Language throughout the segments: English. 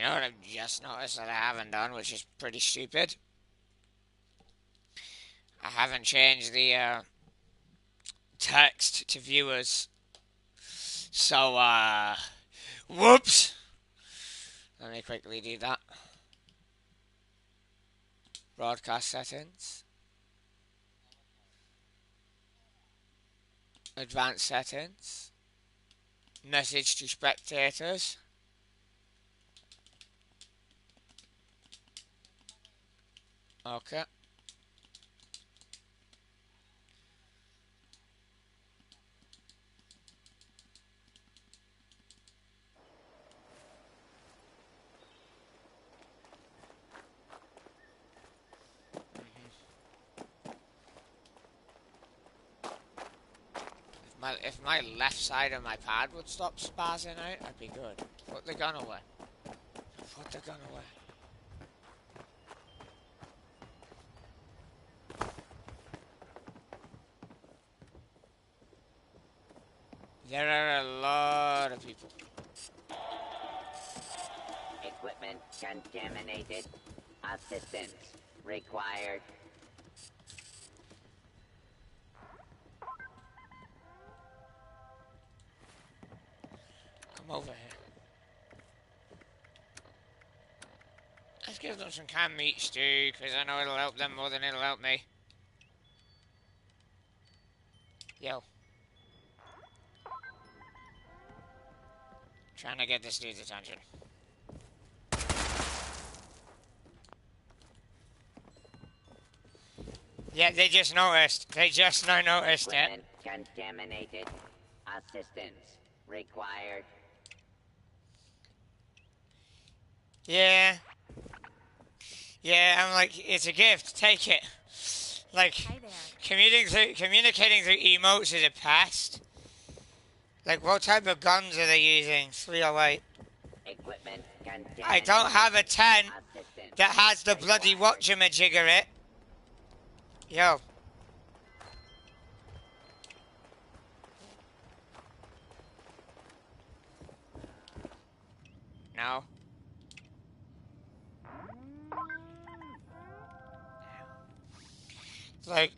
You know what I've just noticed that I haven't done, which is pretty stupid? I haven't changed the text to viewers. So, whoops! Let me quickly do that. Broadcast settings. Advanced settings. Message to spectators. Okay. If my left side of my pad would stop spazzing out, I'd be good. Put the gun away. Put the gun away. There are a lot of people. Equipment contaminated. Assistance required. Come over here. Let's give them some canned meat stew, because I know it'll help them more than it'll help me. Yo. Trying to get this dude's attention. Yeah, they just noticed. They just now noticed it. Contaminated. Assistance required. Yeah. Yeah, I'm like, it's a gift. Take it. Like, communicating through emotes is a pest. Like, what type of guns are they using? 308. Equipment I don't have a 10 that has the bloody whatchamajigger it. Yo. No. Like,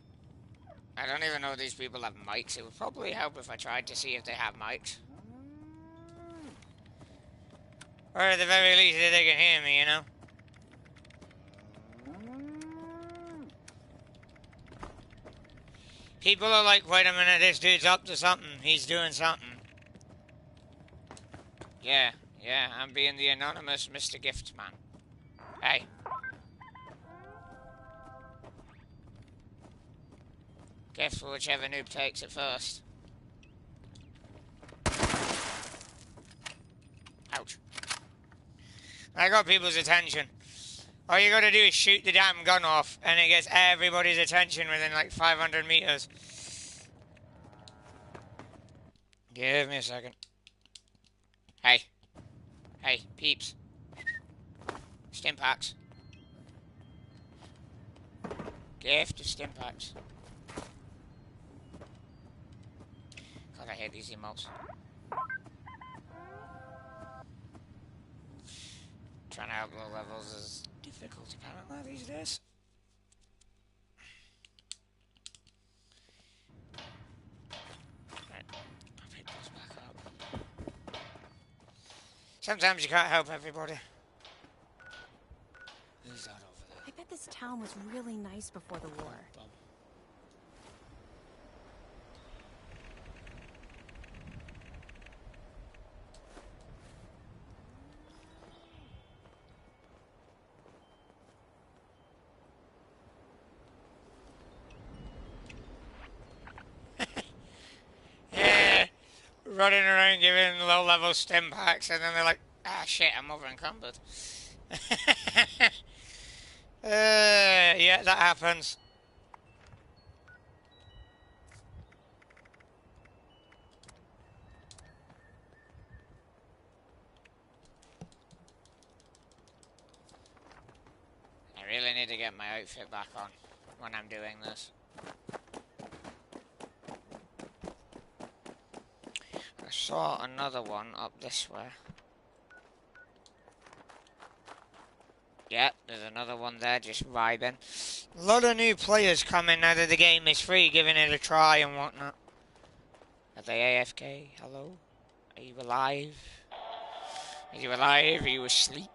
I don't even know if these people have mics. It would probably help if I tried to see if they have mics. Or at the very least that they can hear me, you know? People are like, wait a minute, this dude's up to something. He's doing something. Yeah, I'm being the anonymous Mr. Gift Man. Hey. Gift for whichever noob takes it first. Ouch. I got people's attention. All you gotta do is shoot the damn gun off, and it gets everybody's attention within like 500 meters. Give me a second. Hey. Hey, peeps. Stim packs. Gift of stim packs. God, I hate these emotes. Trying to help low levels is difficult apparently these days. Right, I'll pick those back up. Sometimes you can't help everybody. Who's that over there? I bet this town was really nice before the war. Bum. Yeah, running around giving low-level stim packs, and then they're like, ah, shit, I'm over encumbered. Yeah, that happens. I really need to get my outfit back on when I'm doing this. I saw another one up this way. Yeah, there's another one there just vibing. A lot of new players coming now that the game is free, giving it a try and whatnot. Are they AFK? Hello? Are you alive? Are you alive? Are you asleep?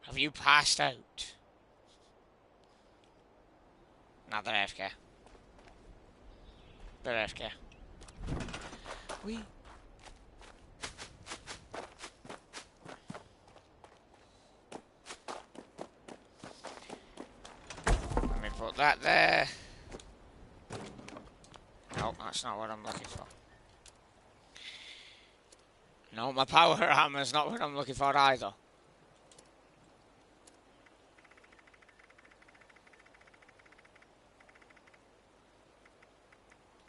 Have you passed out? No, they're AFK. They're AFK. Wee. Let me put that there. No, that's not what I'm looking for. No, my power armor's not what I'm looking for either.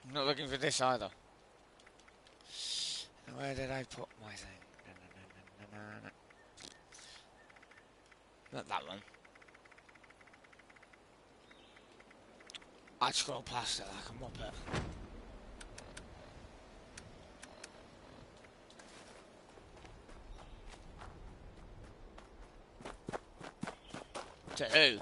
I'm not looking for this either. Where did I put my thing? Not that one. I'd scroll past it like a muppet. To who?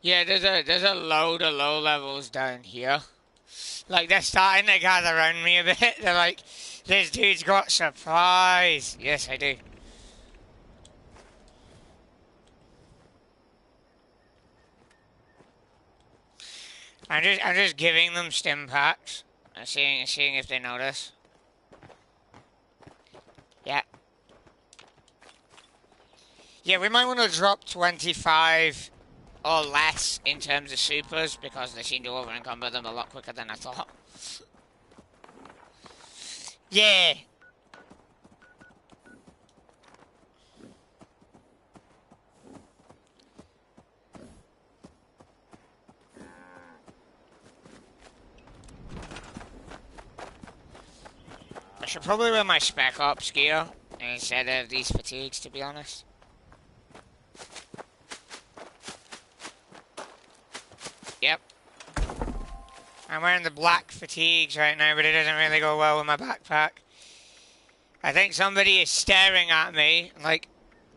Yeah, there's a load of low levels down here. Like, they're starting to gather around me a bit. They're like, this dude's got supplies. Yes, I do. I'm just giving them stim packs and seeing if they notice. Yeah. Yeah, we might want to drop 25 or less in terms of supers because they seem to over encumber them a lot quicker than I thought. Yeah. I should probably wear my Spec Ops gear instead of these fatigues, to be honest. Yep. I'm wearing the black fatigues right now, but it doesn't really go well with my backpack. I think somebody is staring at me, like,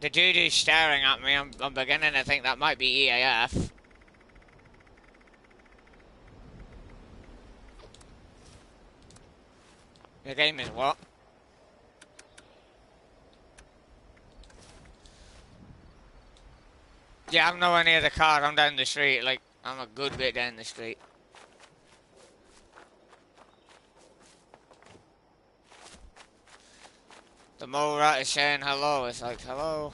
the dude who's staring at me, I'm beginning to think that might be EAF. The game is what? Yeah, I'm nowhere near the car, I'm down the street, like, I'm a good bit down the street. The mole rat is saying hello, it's like, hello.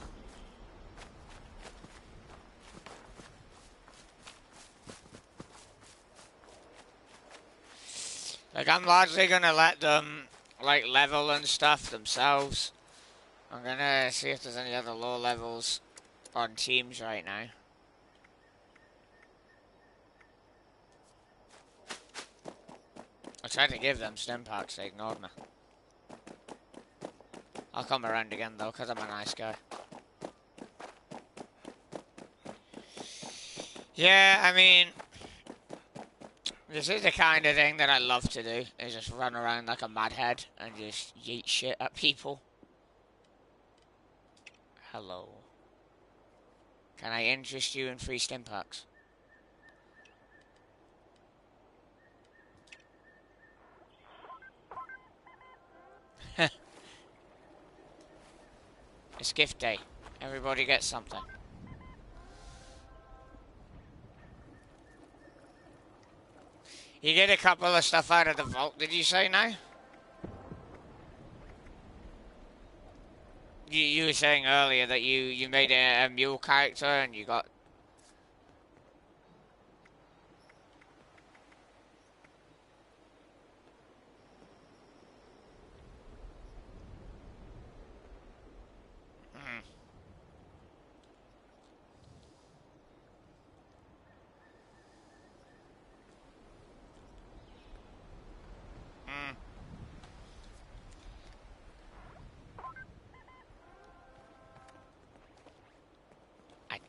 Like, I'm largely gonna let them, like, level and stuff themselves. I'm gonna see if there's any other low levels on teams right now. I tried to give them stim packs, they ignored me. I'll come around again though, because I'm a nice guy. Yeah, I mean, this is the kind of thing that I love to do, is just run around like a madhead and just yeet shit at people. Hello. Can I interest you in free stim packs? It's gift day. Everybody gets something. You get a couple of stuff out of the vault, did you say now? You were saying earlier that you made a mule character and you got...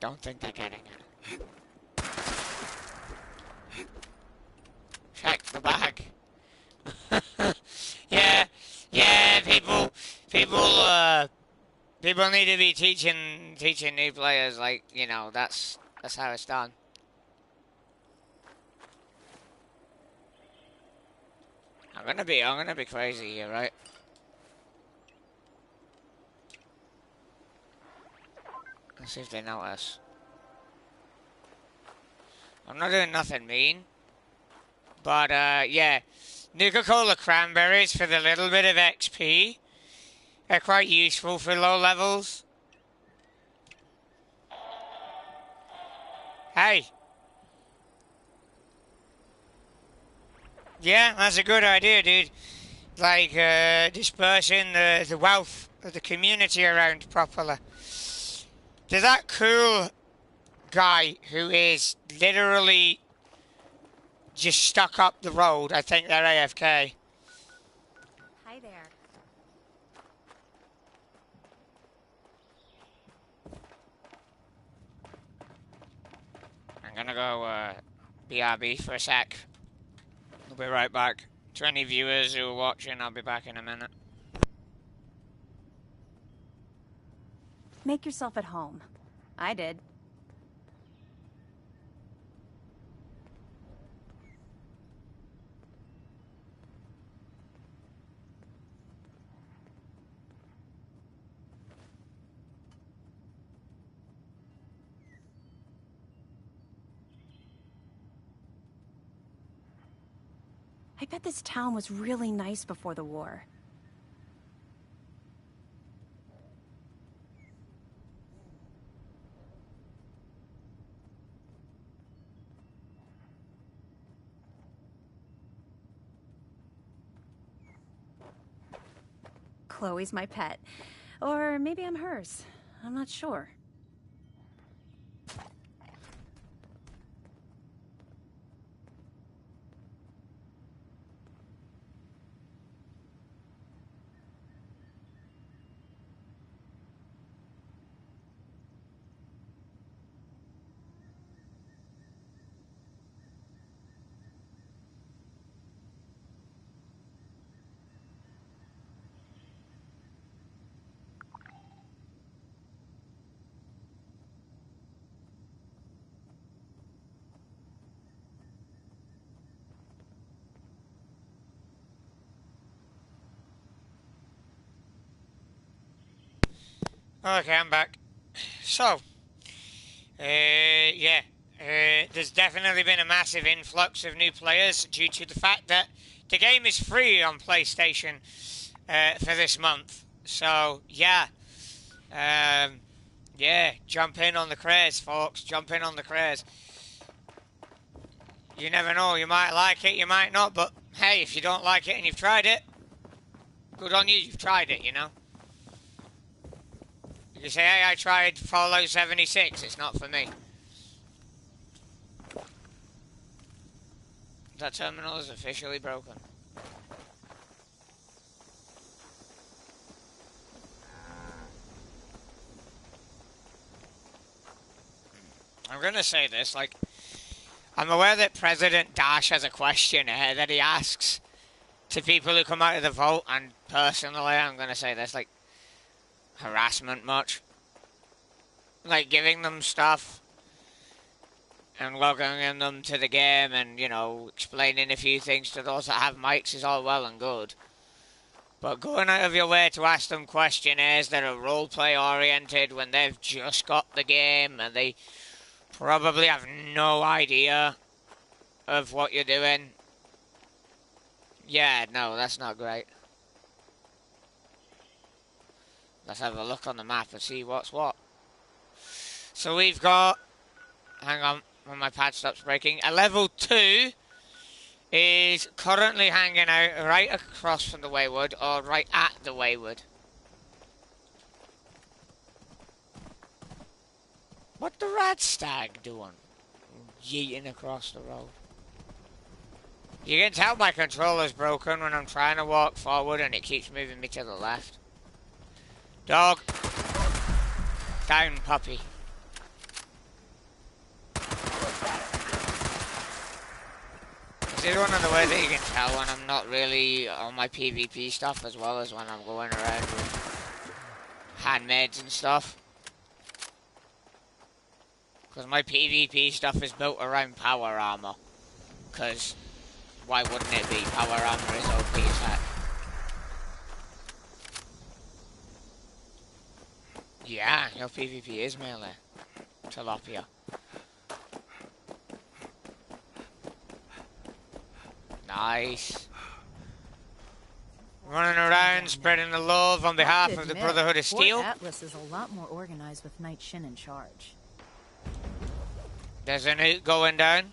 Don't think they're getting it. Check the bag. Yeah, yeah, people need to be teaching new players, like, you know, that's how it's done. I'm gonna be crazy here, right? Let's see if they notice. I'm not doing nothing mean, but yeah, Nuka-Cola cranberries for the little bit of XP. They're quite useful for low levels. Hey. Yeah, that's a good idea, dude. Like, dispersing the wealth of the community around properly. There's that cool guy who is literally just stuck up the road. I think they're AFK. Hi there. I'm gonna go BRB for a sec. I'll be right back. To any viewers who are watching, I'll be back in a minute. Make yourself at home. I did. I bet this town was really nice before the war. Chloe's my pet. Or maybe I'm hers. I'm not sure. Okay, I'm back. So, yeah, there's definitely been a massive influx of new players due to the fact that the game is free on PlayStation for this month. So, yeah, yeah, jump in on the craze, folks. Jump in on the craze. You never know, you might like it, you might not, but hey, if you don't like it and you've tried it, good on you, you've tried it, you know. You say, hey, I tried Fallout 76, it's not for me. That terminal is officially broken. I'm gonna say this, like, I'm aware that President Dash has a questionnaire that he asks to people who come out of the vote, and personally, I'm gonna say this, like, harassment much. Like, giving them stuff and logging them to the game and, you know, explaining a few things to those that have mics is all well and good. But going out of your way to ask them questionnaires that are roleplay oriented when they've just got the game and they probably have no idea of what you're doing. Yeah, no, that's not great. Let's have a look on the map and see what's what. So we've got, hang on, when my pad stops breaking, a level 2 is currently hanging out right across from the Wayward, or right at the Wayward. What the rat stag doing? Yeeting across the road. You can tell my controller's broken when I'm trying to walk forward and it keeps moving me to the left. Dog. Down, puppy. is one of the ways that you can tell when I'm not really on my PvP stuff as well as when I'm going around with handmaids and stuff. Because my PvP stuff is built around power armor. Because why wouldn't it be? Power armor is OP as heck. Yeah, your PvP is melee. Tilapia. Nice. Running around, spreading the love on behalf of the Brotherhood of Steel. Atlas is a lot more organized with Night Shin in charge. There's a nuke going down.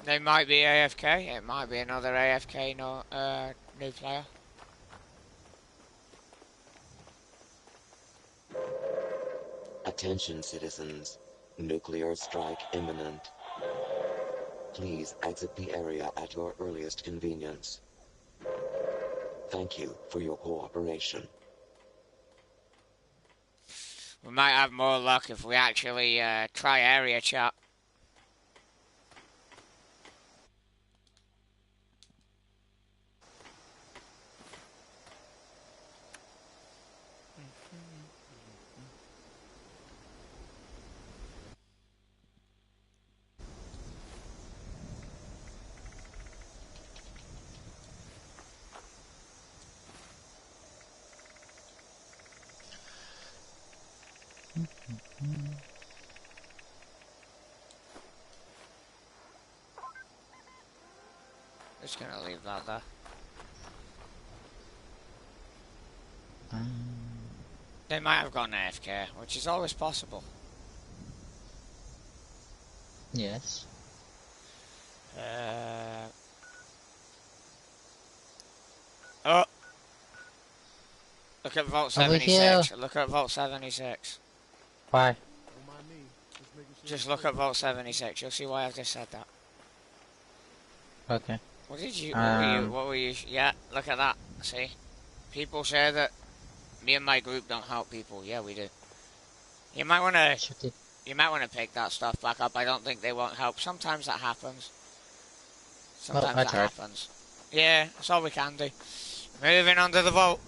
They might be AFK. It might be another AFK new player. Attention citizens, nuclear strike imminent. Please exit the area at your earliest convenience. Thank you for your cooperation. We might have more luck if we actually try area chat. Just gonna leave that there. They might have gone AFK, which is always possible. Yes. Oh! Look at Vault 76. Look at Vault 76. Why? Just look at Vault 76. You'll see why I've just said that. Okay. What did you... What were you... Yeah, look at that. See? People say that me and my group don't help people. Yeah, we do. You might want to... You might want to pick that stuff back up. I don't think they won't help. Sometimes that happens. Sometimes that happens. Yeah, that's all we can do. Moving on to the vault.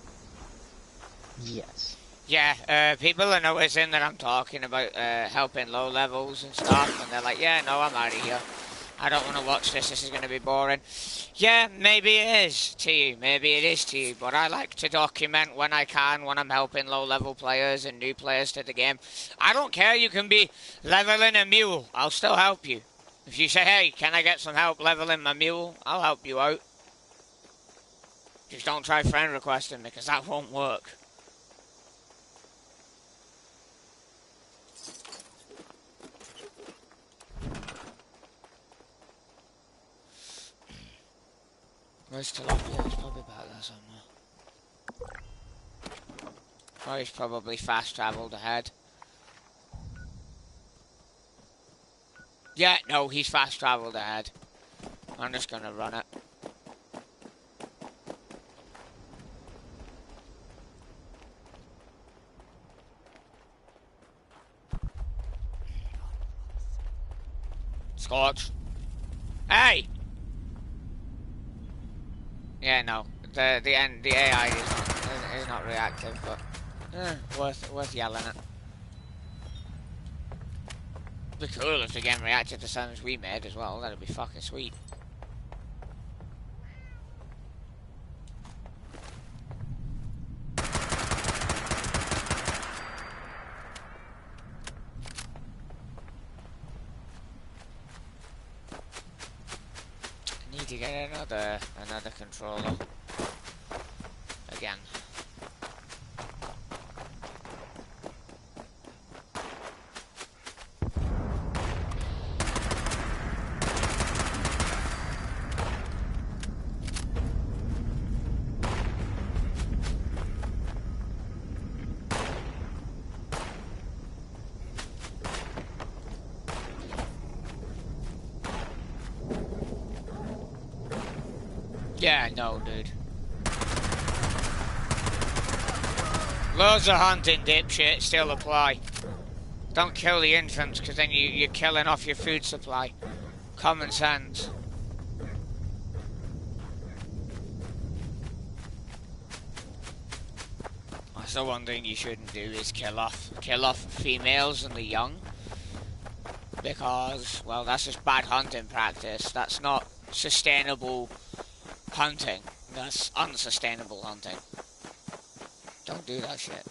Yes. Yeah, people are noticing that I'm talking about helping low levels and stuff, and they're like, yeah, no, I'm out of here. I don't want to watch this, this is going to be boring. Yeah, maybe it is to you, maybe it is to you, but I like to document when I can, when I'm helping low-level players and new players to the game. I don't care, you can be leveling a mule, I'll still help you. If you say, hey, can I get some help leveling my mule, I'll help you out. Just don't try friend requesting, because that won't work. Where's Tilapia? He's probably back there somewhere. Oh, he's probably fast travelled ahead. Yeah, no, he's fast travelled ahead. I'm just gonna run it. Scorch. Hey! Yeah, no. The AI is not reactive, but worth yelling at. It'd be cool if the game reacted to sounds we made as well. That'd be fucking sweet. To get another controller again. Yeah, no, dude. Loads of hunting dipshit still apply. Don't kill the infants, because then you're killing off your food supply. Common sense. That's the one thing you shouldn't do, is kill off females and the young. Because, well, that's just bad hunting practice. That's not sustainable hunting. That's unsustainable hunting. Don't do that shit.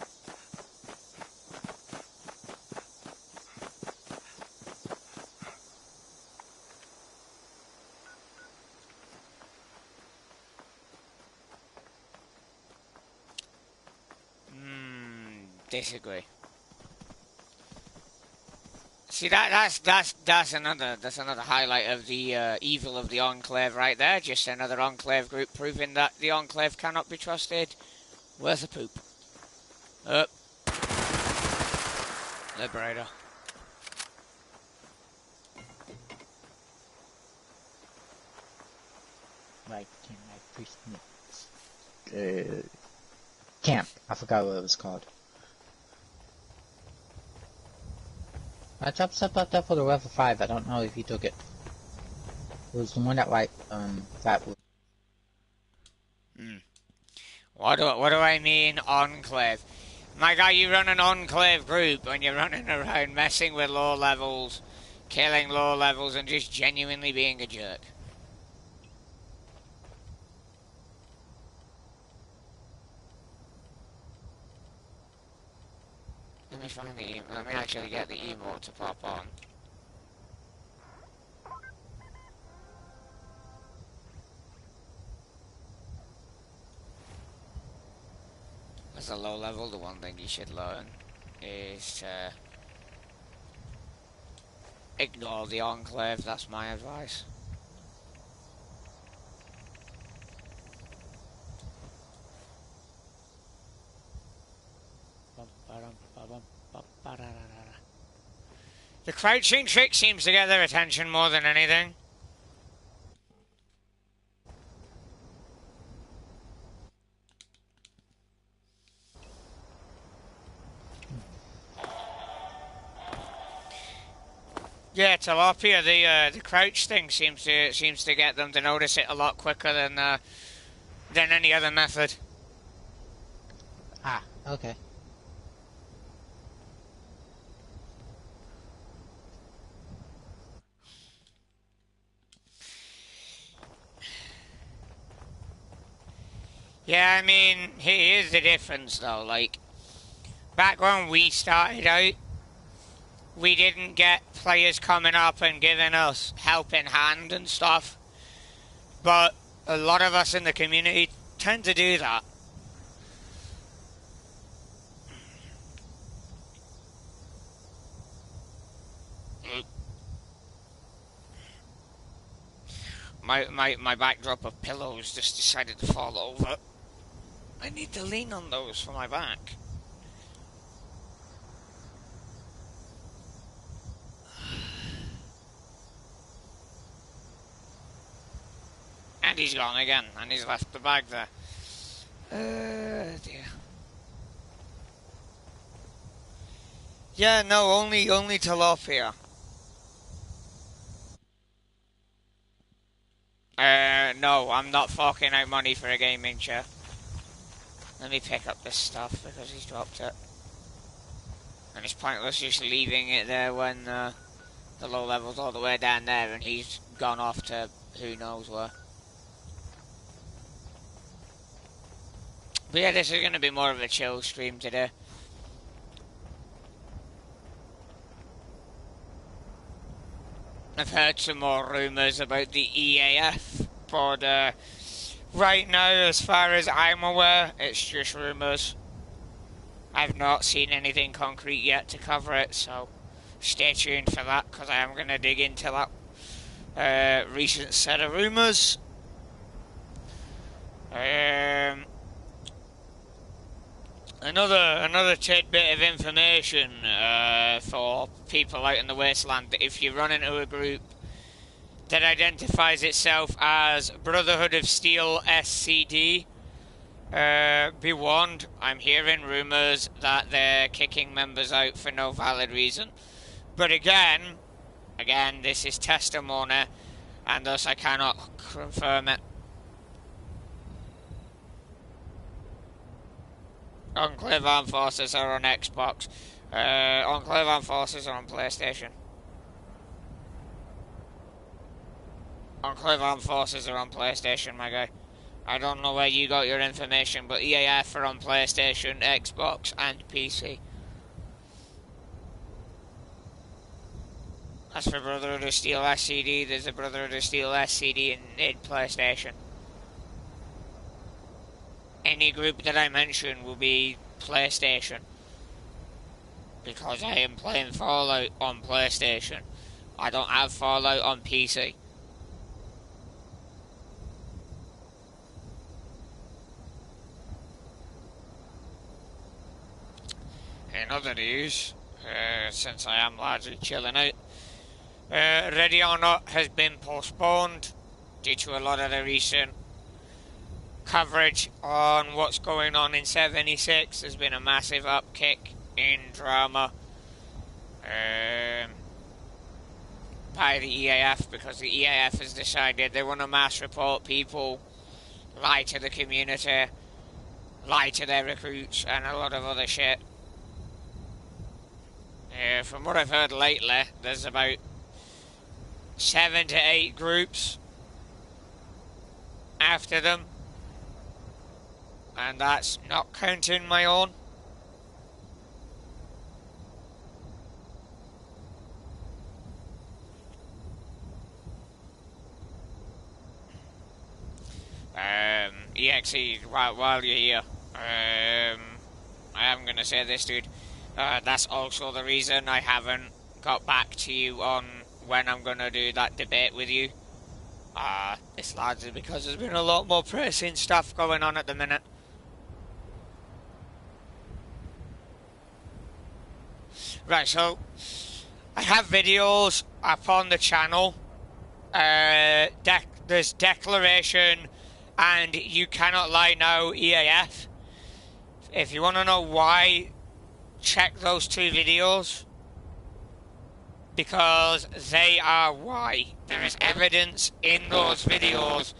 Disagree. See, that's another highlight of the evil of the Enclave right there. Just another Enclave group proving that the Enclave cannot be trusted. Worth a poop. Up. Liberator. Like, camp. I forgot what it was called. I dropped stuff out there for the level 5. I don't know if you took it. It was the one that that was. What do I mean, Enclave? My guy, you run an Enclave group when you're running around messing with low levels, killing low levels, and just genuinely being a jerk. Let me find the let me actually get the emote to pop on. As a low level, the one thing you should learn is to ignore the Enclave. That's my advice. The crouching trick seems to get their attention more than anything. Yeah, tilapia. The crouch thing seems to get them to notice it a lot quicker than any other method. Ah, okay. Yeah, I mean, here's the difference though. Like, back when we started out, we didn't get players coming up and giving us helping hand and stuff. But a lot of us in the community tend to do that. My backdrop of pillows just decided to fall over. I need to lean on those for my back. And he's gone again, and he's left the bag there. Dear. Yeah, no, only tilapia. No, I'm not forking out money for a gaming chair. Let me pick up this stuff because he's dropped it. And it's pointless just leaving it there when the low level's all the way down there and he's gone off to who knows where. But yeah, this is going to be more of a chill stream today. I've heard some more rumours about the EAF, but right now, as far as I'm aware, it's just rumours. I've not seen anything concrete yet to cover it, so stay tuned for that, because I am going to dig into that recent set of rumours. Another tidbit of information for people out in the wasteland: if you run into a group that identifies itself as Brotherhood of Steel SCD, Be warned, I'm hearing rumours that they're kicking members out for no valid reason. But again, this is testimony, and thus I cannot confirm it. Enclave Armed Forces are on Xbox. Enclave Armed Forces are on PlayStation. Enclave Armed Forces are on PlayStation, my guy. I don't know where you got your information, but EAF are on PlayStation, Xbox, and PC. As for Brotherhood of Steel SCD, there's a Brotherhood of Steel SCD in PlayStation. Any group that I mention will be PlayStation. Because I am playing Fallout on PlayStation. I don't have Fallout on PC. In other news, since I am largely chilling out, Ready or Not has been postponed due to a lot of the recent coverage on what's going on in 76. There's been a massive upkick in drama by the EAF, because the EAF has decided they want to mass report people, lie to the community, lie to their recruits, and a lot of other shit. From what I've heard lately, there's about 7 to 8 groups after them, and that's not counting my own. EXE, while you're here, I am going to say this, dude. That's also the reason I haven't got back to you on when I'm going to do that debate with you. It's largely because there's been a lot more pressing stuff going on at the minute. Right, so I have videos up on the channel. There's Declaration and You Cannot Lie Now EAF. If you want to know why, check those 2 videos, because they are why. There is evidence in those videos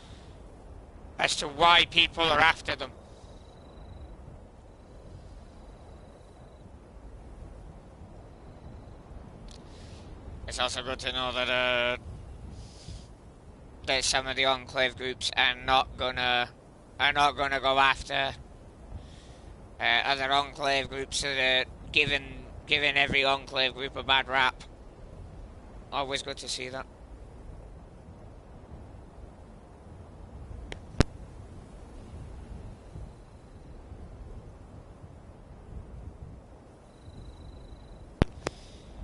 as to why people are after them. It's also good to know that some of the enclave groups are not gonna go after other enclave groups that are giving every enclave group a bad rap. Always good to see that.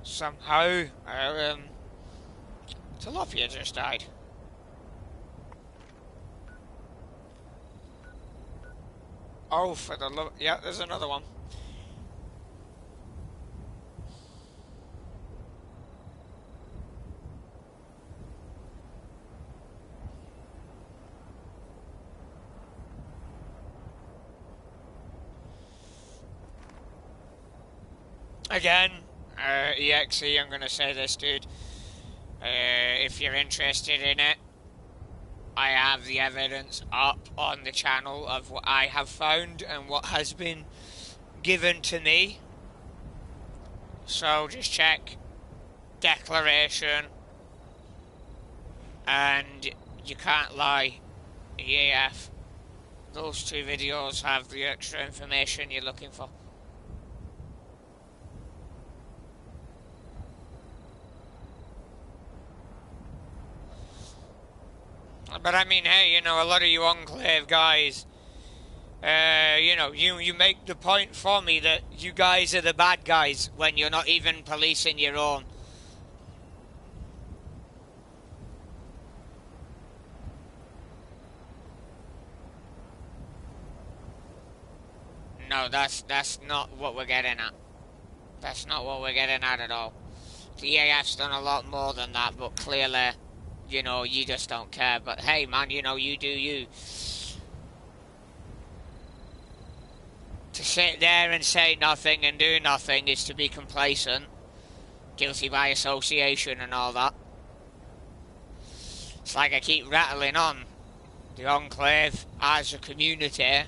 Somehow, Tilapia just died. Oh, for the love... Yeah, there's another one. Again, EXE, I'm going to say this, dude. If you're interested in it, I have the evidence up on the channel of what I have found and what has been given to me. So just check Declaration and You Can't Lie EAF. Those 2 videos have the extra information you're looking for. But I mean, hey, you know, a lot of you enclave guys, you know, you make the point for me that you guys are the bad guys when you're not even policing your own. No, that's not what we're getting at. That's not what we're getting at all. The EAF's done a lot more than that, but clearly, you know, you just don't care. But hey, man, you know, you do you. To sit there and say nothing and do nothing is to be complacent, guilty by association and all that. It's like I keep rattling on. The Enclave, as a community,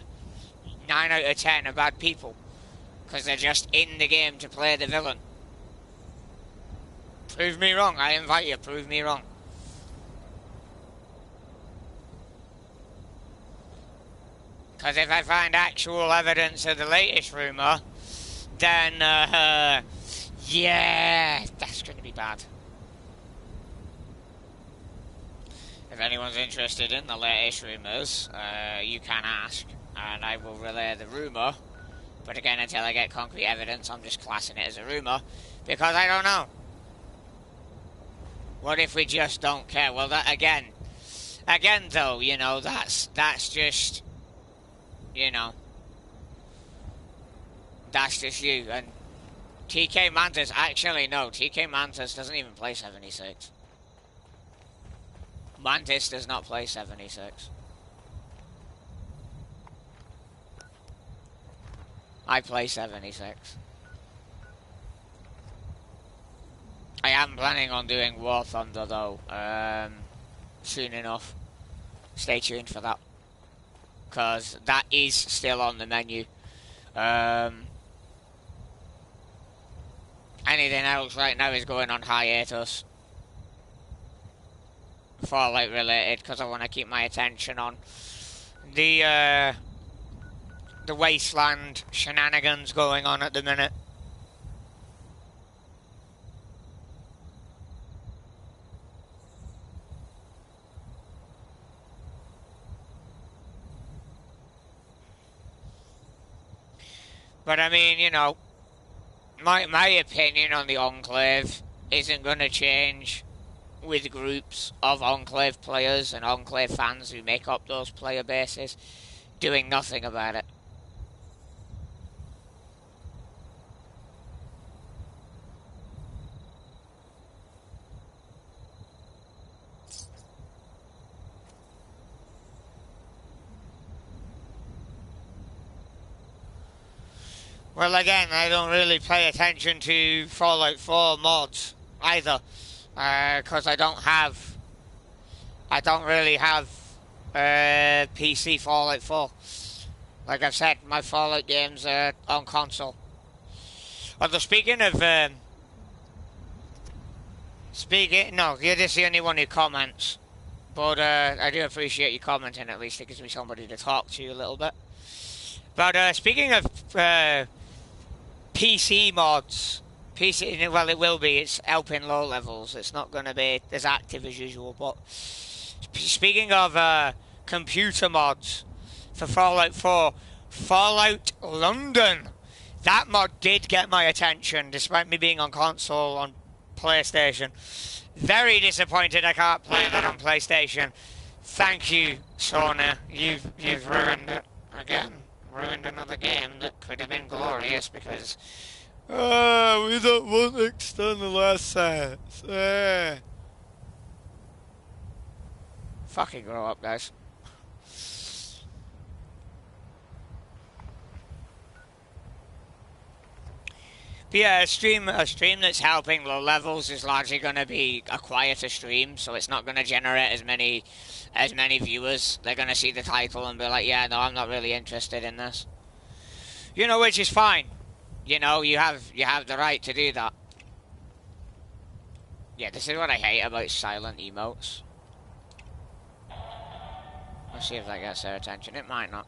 9 out of 10 are bad people. Because they're just in the game to play the villain. Prove me wrong, I invite you, prove me wrong. Because if I find actual evidence of the latest rumour, then, yeah, that's going to be bad. If anyone's interested in the latest rumours, you can ask, and I will relay the rumour. But again, until I get concrete evidence, I'm just classing it as a rumour, because I don't know. What if we just don't care? Well, that again though, you know, that's just, you know, that's just you. And TK Mantis, actually no, TK Mantis doesn't even play 76. Mantis does not play 76. I play 76. I am planning on doing War Thunder though, soon enough. Stay tuned for that. Because that is still on the menu. Anything else right now is going on hiatus. Fallout related, because I want to keep my attention on the Wasteland shenanigans going on at the minute. But I mean, you know, my opinion on the Enclave isn't going to change with groups of Enclave players and Enclave fans who make up those player bases doing nothing about it. Well, again, I don't really pay attention to Fallout 4 mods either, because I don't really have PC Fallout 4. Like I've said, my Fallout games are on console. Although speaking of, no, you're just the only one who comments. But I do appreciate you commenting, at least it gives me somebody to talk to a little bit. But speaking of PC mods, PC, well it will be, it's helping low levels, it's not going to be as active as usual, but speaking of computer mods for Fallout 4, Fallout London, that mod did get my attention despite me being on console on PlayStation. Very disappointed I can't play that on PlayStation. Thank you, Sony, you've ruined it again. Ruined another game that could have been glorious because we don't want external assets. Fucking grow up, guys. But yeah, a stream that's helping low levels is largely going to be a quieter stream, so it's not going to generate as many viewers. They're going to see the title and be like, yeah, no, I'm not really interested in this. You know, which is fine. You know, you have the right to do that. Yeah, this is what I hate about silent emotes. Let's see if that gets their attention. It might not.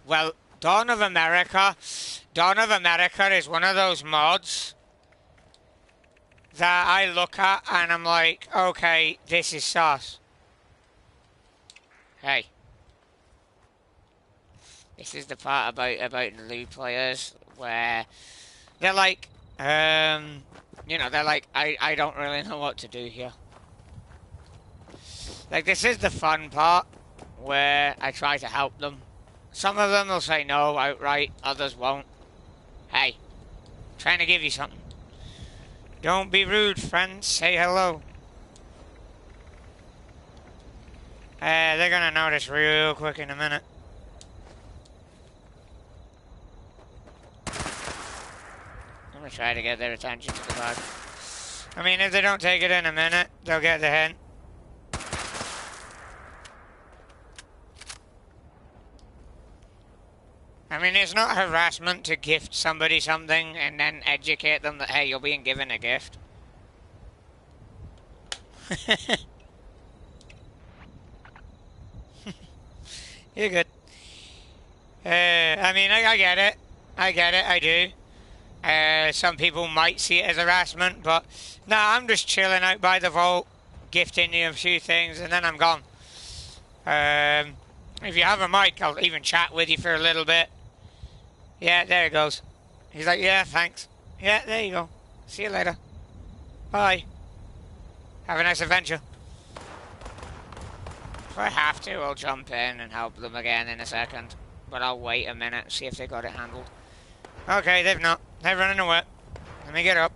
Well, Dawn of America is one of those mods that I look at and I'm like, okay, this is sus. Hey. This is the part about the new players where they're like, you know, they're like, I don't really know what to do here. Like, this is the fun part where I try to help them. Some of them will say no outright, others won't. Hey, trying to give you something. Don't be rude, friends. Say hello. They're gonna notice real quick in a minute. I'm gonna try to get their attention to the bag. I mean, if they don't take it in a minute, they'll get the hint. I mean, it's not harassment to gift somebody something and then educate them that, hey, you're being given a gift. You're good. I mean, I get it. I get it, I do. Some people might see it as harassment, but no, I'm just chilling out by the vault, gifting you a few things, and then I'm gone. If you have a mic, I'll even chat with you for a little bit. Yeah, there it goes. He's like, yeah, thanks. Yeah, there you go. See you later. Bye. Have a nice adventure. If I have to, I'll jump in and help them again in a second. But I'll wait a minute, see if they got it handled. Okay, they've not. They're running away. Let me get up.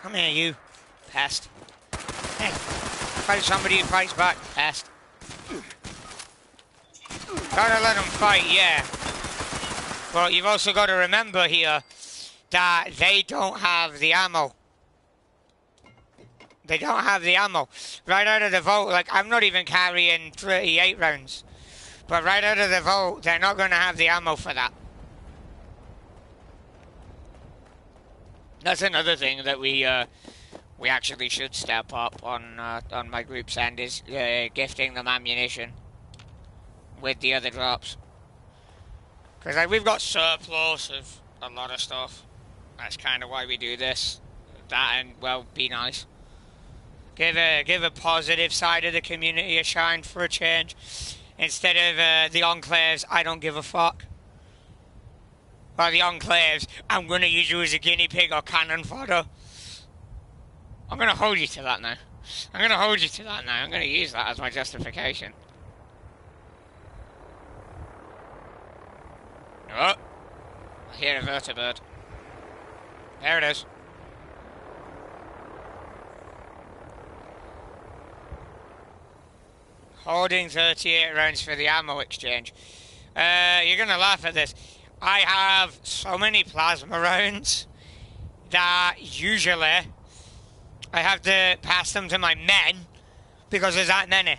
Come here, you pest. Hey, fight somebody who fights back, pest. Gotta let them fight, yeah. Well, you've also got to remember here that they don't have the ammo. They don't have the ammo. Right out of the vault, like, I'm not even carrying 38 rounds. But right out of the vault, they're not going to have the ammo for that. That's another thing that we actually should step up on my group's end, is gifting them ammunition with the other drops. Because like, we've got surplus of a lot of stuff. That's kind of why we do this. That and, well, be nice. Give a positive side of the community a shine for a change. Instead of the enclaves, I don't give a fuck. Well, the enclaves, I'm going to use you as a guinea pig or cannon fodder. I'm going to hold you to that now. I'm going to hold you to that now. I'm going to use that as my justification. Oh, I hear a vertibird. There it is. Holding 38 rounds for the ammo exchange. You're going to laugh at this. I have so many plasma rounds that usually I have to pass them to my men because there's that many.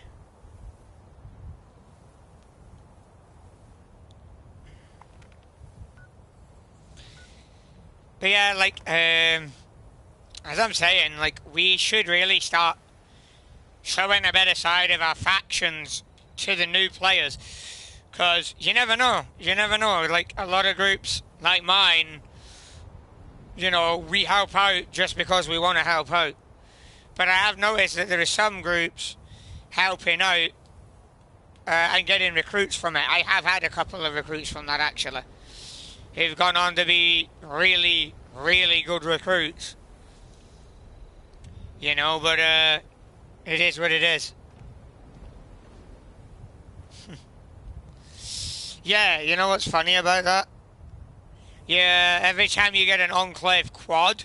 But yeah, like, as I'm saying, like, we should really start showing a better side of our factions to the new players. Because you never know. You never know. Like, a lot of groups like mine, you know, we help out just because we want to help out. But I have noticed that there are some groups helping out and getting recruits from it. I have had a couple of recruits from that, actually, who've gone on to be really, really good recruits. You know, but it is what it is. Yeah, you know what's funny about that? Yeah, every time you get an enclave quad,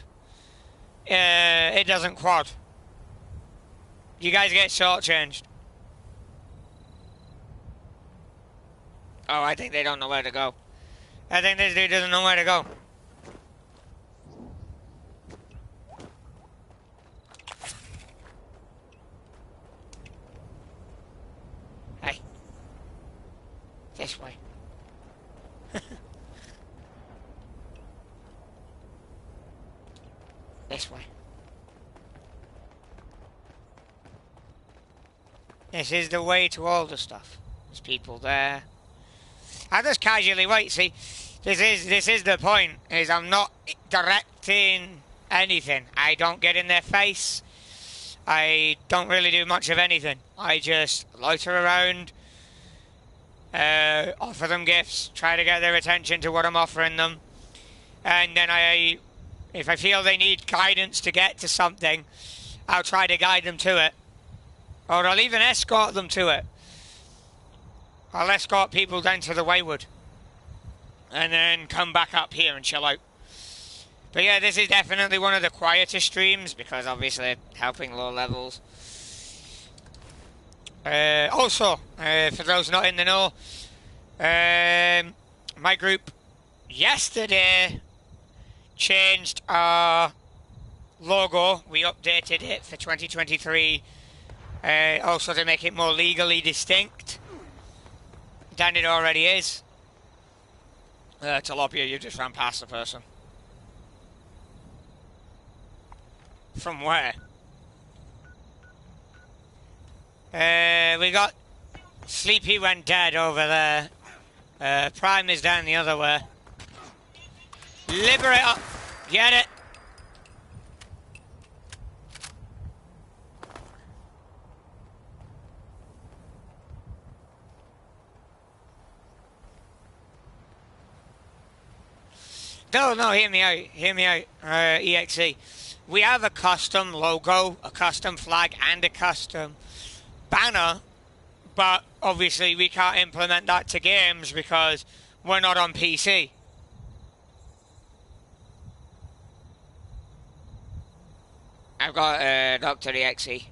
it doesn't quad. You guys get shortchanged. Oh, I think they don't know where to go. I think this dude doesn't know where to go. Hey. This way. This way. This is the way to all the stuff. There's people there. I just casually wait, see, this is the point, is I'm not directing anything. I don't get in their face. I don't really do much of anything. I just loiter around, offer them gifts, try to get their attention to what I'm offering them, and then if I feel they need guidance to get to something, I'll try to guide them to it, or I'll even escort them to it. I'll escort people down to the Wayward and then come back up here and chill out. But yeah, this is definitely one of the quieter streams because obviously helping low levels. Also, for those not in the know, my group yesterday changed our logo. We updated it for 2023, also to make it more legally distinct than it already is. Tilapia, you just ran past the person. From where? We got Sleepy went dead over there. Prime is down the other way. Liberator! Get it! No, hear me out, EXE. We have a custom logo, a custom flag, and a custom banner, but obviously we can't implement that to games because we're not on PC. I've got Dr. EXE.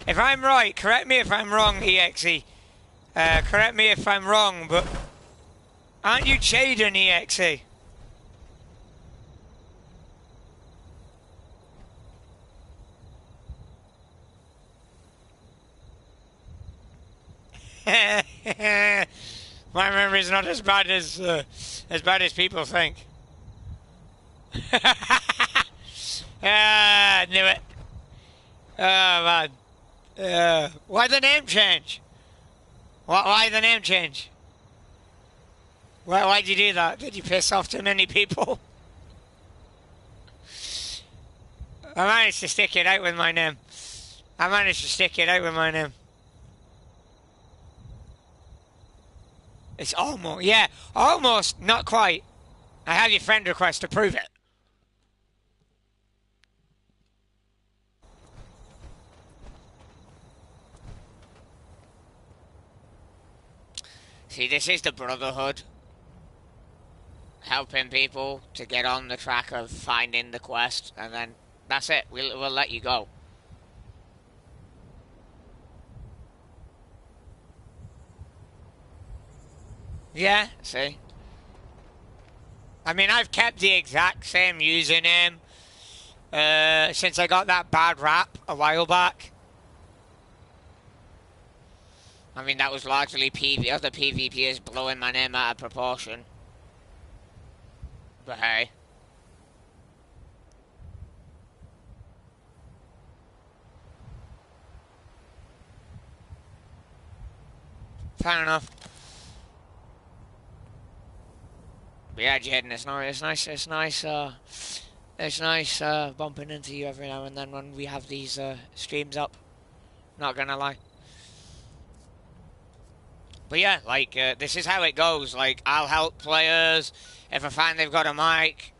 If I'm right, correct me if I'm wrong, EXE. Correct me if I'm wrong, but aren't you Jaden, EXE? My memory's not as bad as people think. Knew it. Oh man. Why the name change? Why the name change? Why'd you do that? Did you piss off too many people? I managed to stick it out with my name. It's almost, yeah, almost, not quite. I have your friend request to prove it. See, this is the Brotherhood. Helping people to get on the track of finding the quest, and then that's it. We'll let you go. Yeah, see? I mean, I've kept the exact same username since I got that bad rap a while back. I mean, that was largely other PvPers blowing my name out of proportion. But hey. Fair enough. But yeah, Jaden, it's nice bumping into you every now and then when we have these streams up. Not gonna lie. But yeah, like, this is how it goes. Like, I'll help players. If I find they've got a mic,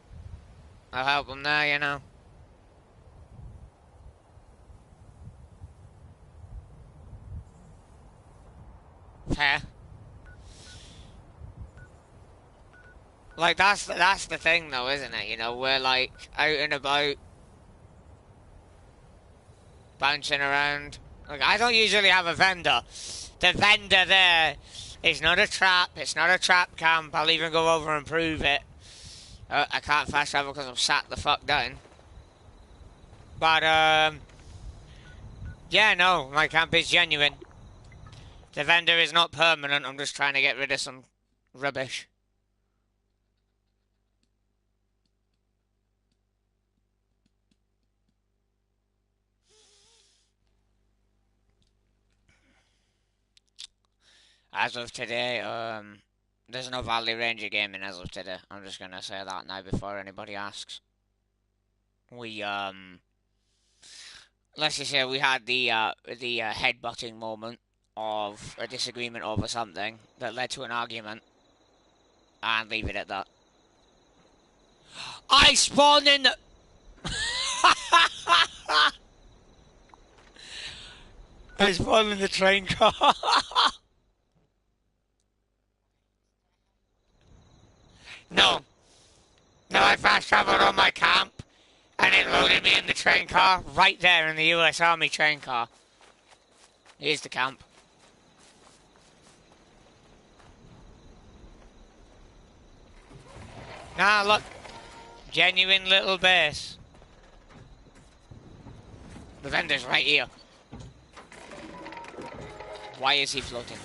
I'll help them there, you know. Fair. Like, that's the thing, though, isn't it? You know, we're, like, out and about, bouncing around. Like, I don't usually have a vendor. The vendor there is not a trap. It's not a trap camp. I'll even go over and prove it. I can't fast travel because I'm sat the fuck down. But, yeah, no, my camp is genuine. The vendor is not permanent. I'm just trying to get rid of some rubbish. As of today, there's no Valley Ranger gaming as of today. I'm just gonna say that now before anybody asks. We, let's just say we had the headbutting moment of a disagreement over something that led to an argument, and leave it at that. I spawned in the... I spawned in the train car. No, I fast traveled on my camp, and it loaded me in the train car, right there in the US Army train car. Here's the camp. Now look, genuine little base. The vendor's right here. Why is he floating?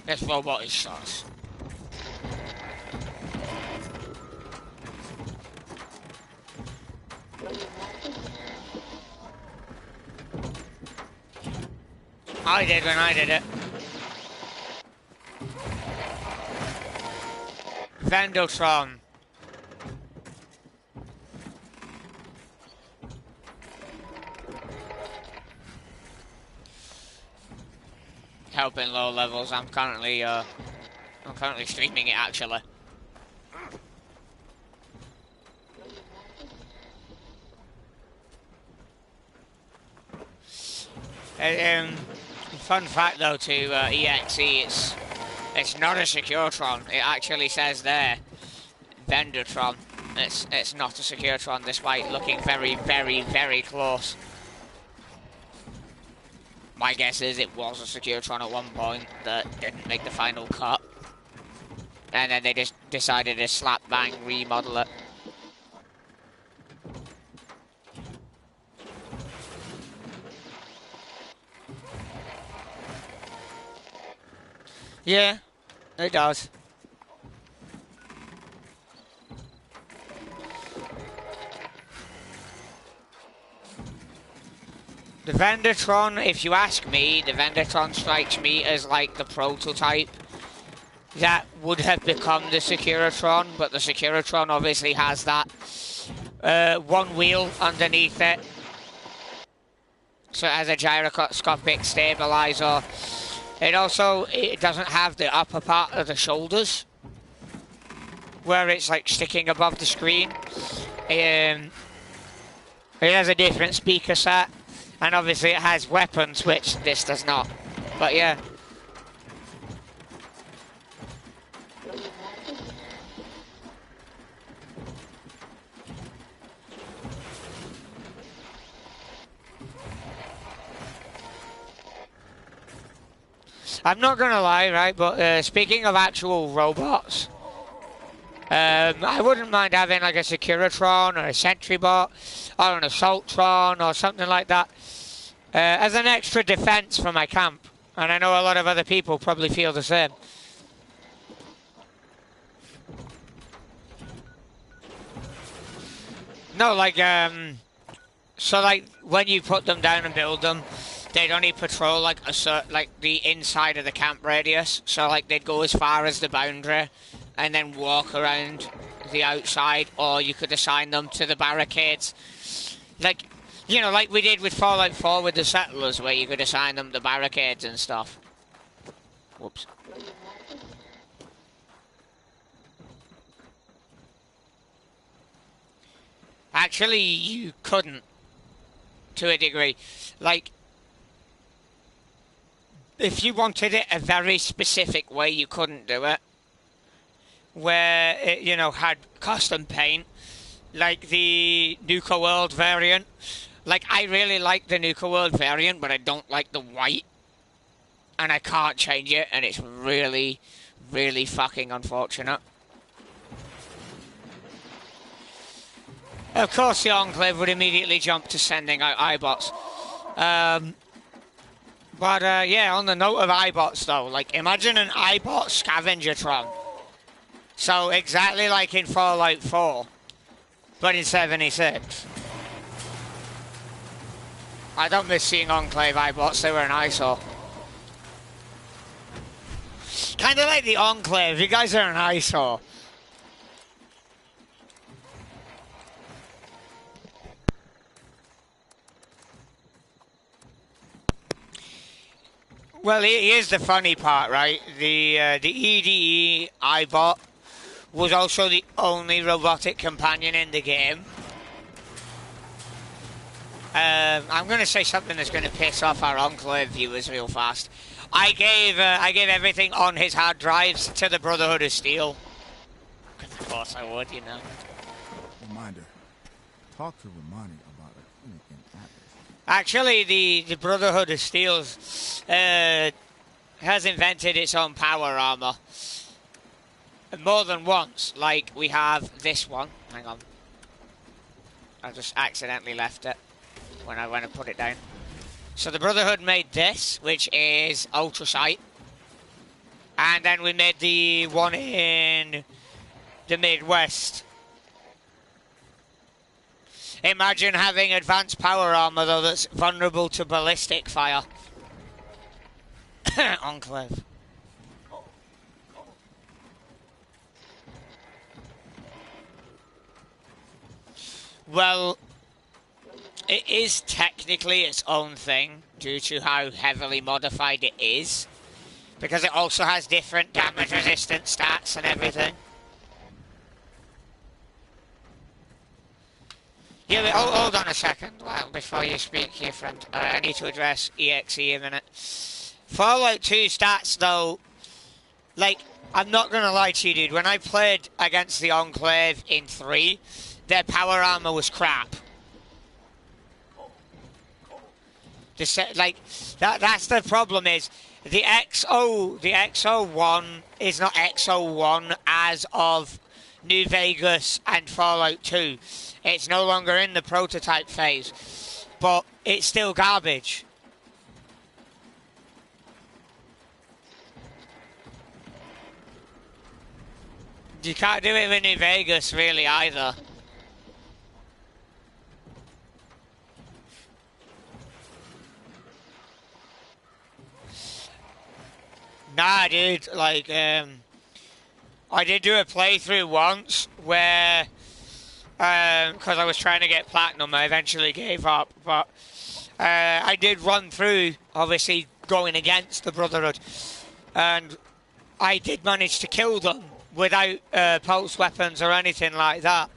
This robot is sus. I did when I did it. Vendotron. Helping low levels. I'm currently streaming it actually. Fun fact though to EXE, it's not a Securetron. It actually says there, Vendortron. It's not a Securetron, despite looking very, very, very close. My guess is it was a Securetron at one point that didn't make the final cut. And then they just decided to slap bang remodel it. Yeah, it does. The Vendortron, if you ask me, the Vendortron strikes me as like the prototype that would have become the Securetron, but the Securetron obviously has that one wheel underneath it. So it has a gyroscopic stabilizer. It doesn't have the upper part of the shoulders, where it's like sticking above the screen. It has a different speaker set, and obviously it has weapons, which this does not. But yeah. I'm not gonna lie, right, but speaking of actual robots, I wouldn't mind having like a Securetron or a Sentrybot or an Assaultron or something like that as an extra defense for my camp. And I know a lot of other people probably feel the same. No, like, so like when you put them down and build them, they'd only patrol like the inside of the camp radius. So like they'd go as far as the boundary and then walk around the outside, or you could assign them to the barricades. Like, you know, like we did with Fallout 4 with the settlers, where you could assign them the barricades and stuff. Whoops. Actually, you couldn't, to a degree. Like, if you wanted it a very specific way, you couldn't do it. Where it, you know, had custom paint, like the Nuka World variant. Like, I really like the Nuka World variant, but I don't like the white. And I can't change it, and it's really, really fucking unfortunate. Of course, the Enclave would immediately jump to sending out iBots. Yeah, on the note of iBots, though, like, imagine an iBot Scavengertron. So, exactly like in Fallout 4, but in 76. I don't miss seeing Enclave iBots, they were an eyesore. Kind of like the Enclave, you guys are an eyesore. Well, here's the funny part, right? The EDE iBot was also the only robotic companion in the game. I'm going to say something that's going to piss off our Enclave viewers real fast. I gave everything on his hard drives to the Brotherhood of Steel. course I would, you know. Reminder. Talk to Romani about a clinic in Atlas. Actually, the Brotherhood of Steels has invented its own power armor. More than once. Like, we have this one. Hang on. I just accidentally left it when I went to put it down. So the Brotherhood made this, which is Ultra Sight. And then we made the one in the Midwest. Imagine having advanced power armor, though, that's vulnerable to ballistic fire. Enclave. Well, it is technically its own thing due to how heavily modified it is. Because it also has different damage resistance stats and everything. Yeah, but hold on a second, well, before you speak here, friend. I need to address EXE a minute. Fallout 2 stats, though, like, I'm not going to lie to you, dude. When I played against the Enclave in 3, their power armor was crap. That's the problem is, the XO1 is not XO1 as of New Vegas and Fallout 2. It's no longer in the prototype phase, but it's still garbage. You can't do it with New Vegas, really, either. Nah, dude, like, I did do a playthrough once where, because I was trying to get Platinum, I eventually gave up, but I did run through, obviously, going against the Brotherhood, and I did manage to kill them without pulse weapons or anything like that.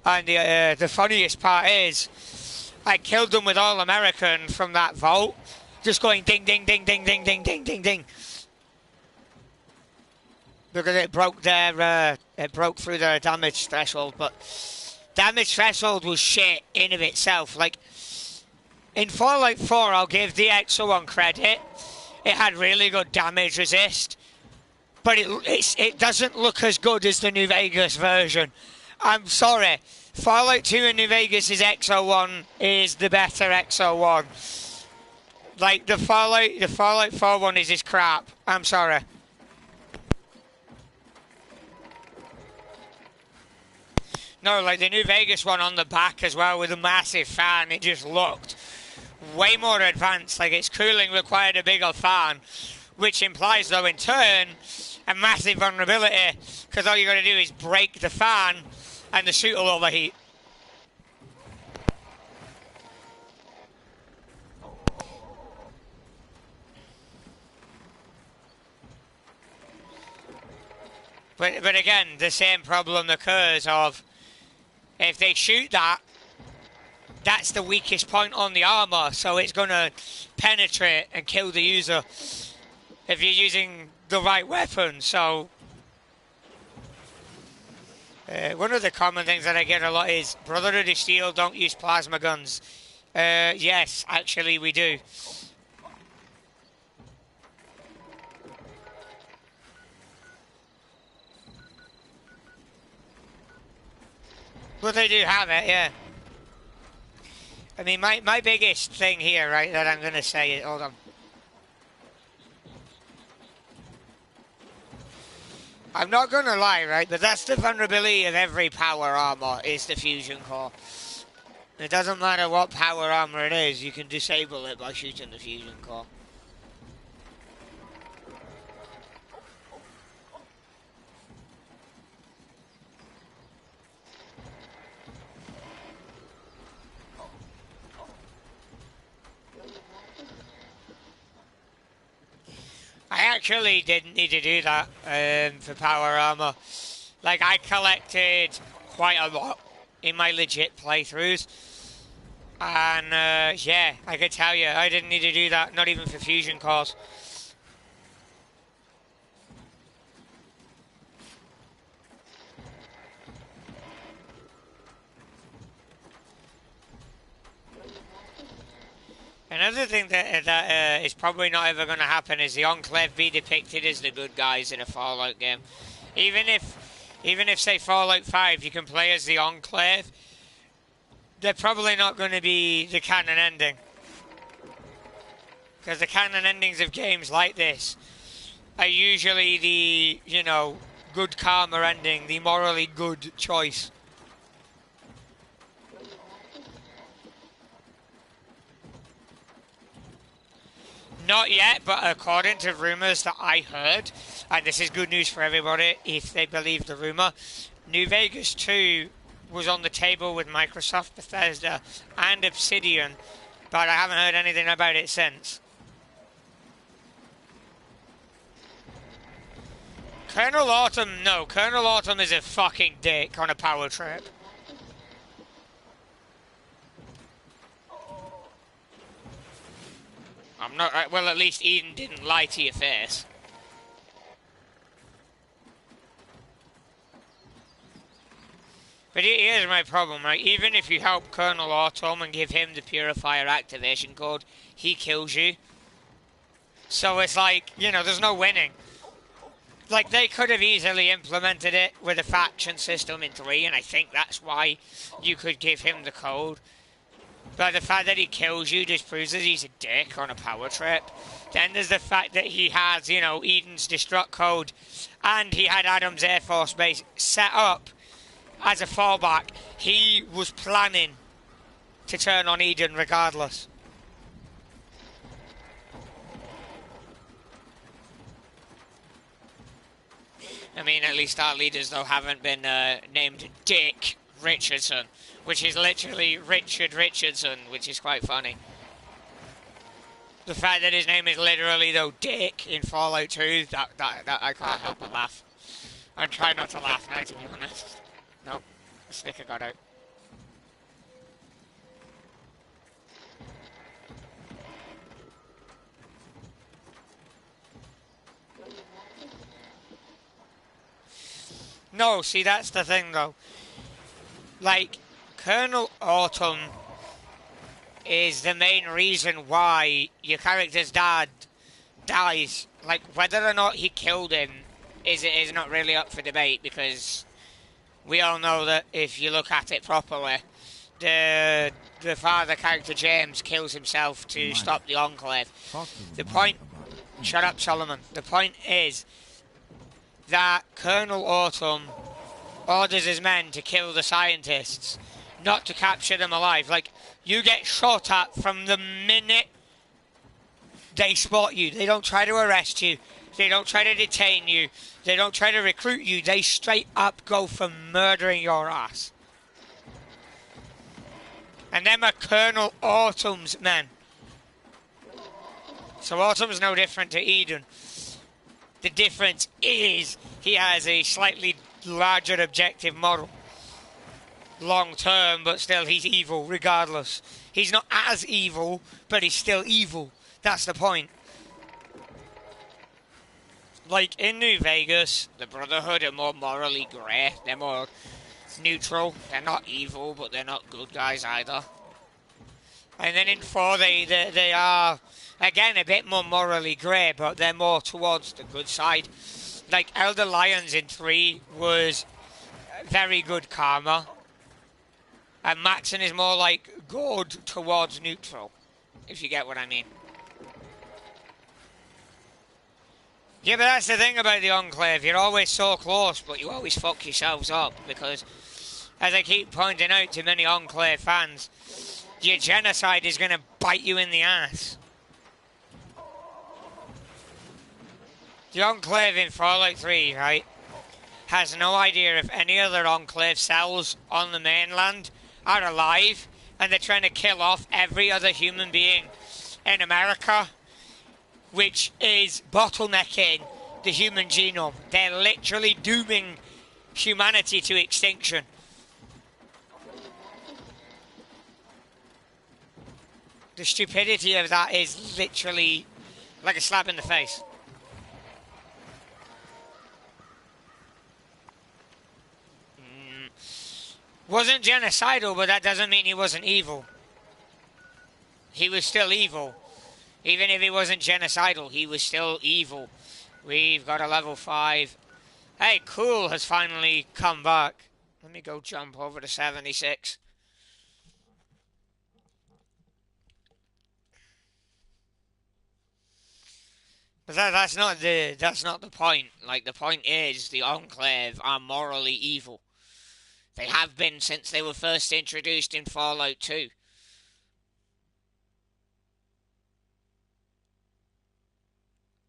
And the funniest part is, I killed them with All American from that vault, just going ding, ding, ding, ding, ding, ding, ding, ding, ding. Because it broke through their damage threshold, but damage threshold was shit in of itself. Like, in Fallout 4, I'll give the XO1 credit. It had really good damage resist, but it doesn't look as good as the New Vegas version. I'm sorry. Fallout 2 and New Vegas' XO1 is the better XO1. Like, the Fallout 4 one is crap. I'm sorry. No, like the New Vegas one on the back as well with a massive fan, it just looked way more advanced. Like its cooling required a bigger fan, which implies though in turn a massive vulnerability because all you got to do is break the fan and the suit will overheat. But again, the same problem occurs of if they shoot that, that's the weakest point on the armor, so it's going to penetrate and kill the user if you're using the right weapon. So one of the common things that I get a lot is Brotherhood of Steel don't use plasma guns. Yes, actually we do. But they do have it, yeah. I mean, my biggest thing here, right, that I'm going to say is... Hold on. I'm not going to lie, right, but that's the vulnerability of every power armor, is the fusion core. It doesn't matter what power armor it is, you can disable it by shooting the fusion core. I actually didn't need to do that for power armor. Like, I collected quite a lot in my legit playthroughs. And, yeah, I could tell you, I didn't need to do that, not even for fusion cores. Another thing that is probably not ever going to happen is the Enclave be depicted as the good guys in a Fallout game. Even if say Fallout 5 you can play as the Enclave, they're probably not going to be the canon ending. Because the canon endings of games like this are usually the, you know, good karma ending, the morally good choice. Not yet, but according to rumours that I heard, and this is good news for everybody if they believe the rumour, New Vegas 2 was on the table with Microsoft, Bethesda, and Obsidian, but I haven't heard anything about it since. Colonel Autumn is a fucking dick on a power trip. I'm not, well, at least Eden didn't lie to your face. But here's my problem, right? Even if you help Colonel Autumn and give him the Purifier activation code, he kills you. So it's like, you know, there's no winning. Like, they could have easily implemented it with a faction system in 3, and I think that's why you could give him the code. But the fact that he kills you just proves that he's a dick on a power trip. Then there's the fact that he has, you know, Eden's destruct code, and he had Adam's Air Force Base set up as a fallback. He was planning to turn on Eden regardless. I mean, at least our leaders, though, haven't been named Dick Richardson, which is literally Richard Richardson, which is quite funny. The fact that his name is literally, though, Dick in Fallout 2, that I can't help but laugh. I'm trying not to laugh now, to be honest. Nope, the sticker got out. No, see, that's the thing, though. Like, Colonel Autumn is the main reason why your character's dad dies. Like, whether or not he killed him is not really up for debate, because we all know that if you look at it properly, the father character James kills himself to stop the Enclave. The point... Shut up, Solomon. The point is that Colonel Autumn orders his men to kill the scientists, not to capture them alive. Like, you get shot at from the minute they spot you. They don't try to arrest you. They don't try to detain you. They don't try to recruit you. They straight up go for murdering your ass. And them are Colonel Autumn's men. So Autumn's no different to Eden. The difference is he has a slightly larger objective model. Long term, but still he's evil regardless. He's not as evil, but he's still evil. That's the point. Like, in New Vegas, the Brotherhood are more morally grey. They're more neutral. They're not evil, but they're not good guys either. And then in 4, they are... Again, a bit more morally grey, but they're more towards the good side. Like, Elder Lions in 3 was very good karma. And Maxon is more like good towards neutral, if you get what I mean. Yeah, but that's the thing about the Enclave. You're always so close, but you always fuck yourselves up. Because, as I keep pointing out to many Enclave fans, your genocide is going to bite you in the ass. The Enclave in Fallout 3, right, has no idea if any other Enclave cells on the mainland are alive, and they're trying to kill off every other human being in America, which is bottlenecking the human genome. They're literally dooming humanity to extinction. The stupidity of that is literally like a slap in the face. Wasn't genocidal, but that doesn't mean he wasn't evil. he was still evil. Even if he wasn't genocidal, he was still evil. We've got a level 5. Hey, Cool has finally come back. Let me go jump over to 76. But that's not the point. Like, the point is the Enclave are morally evil. They have been since they were first introduced in Fallout 2.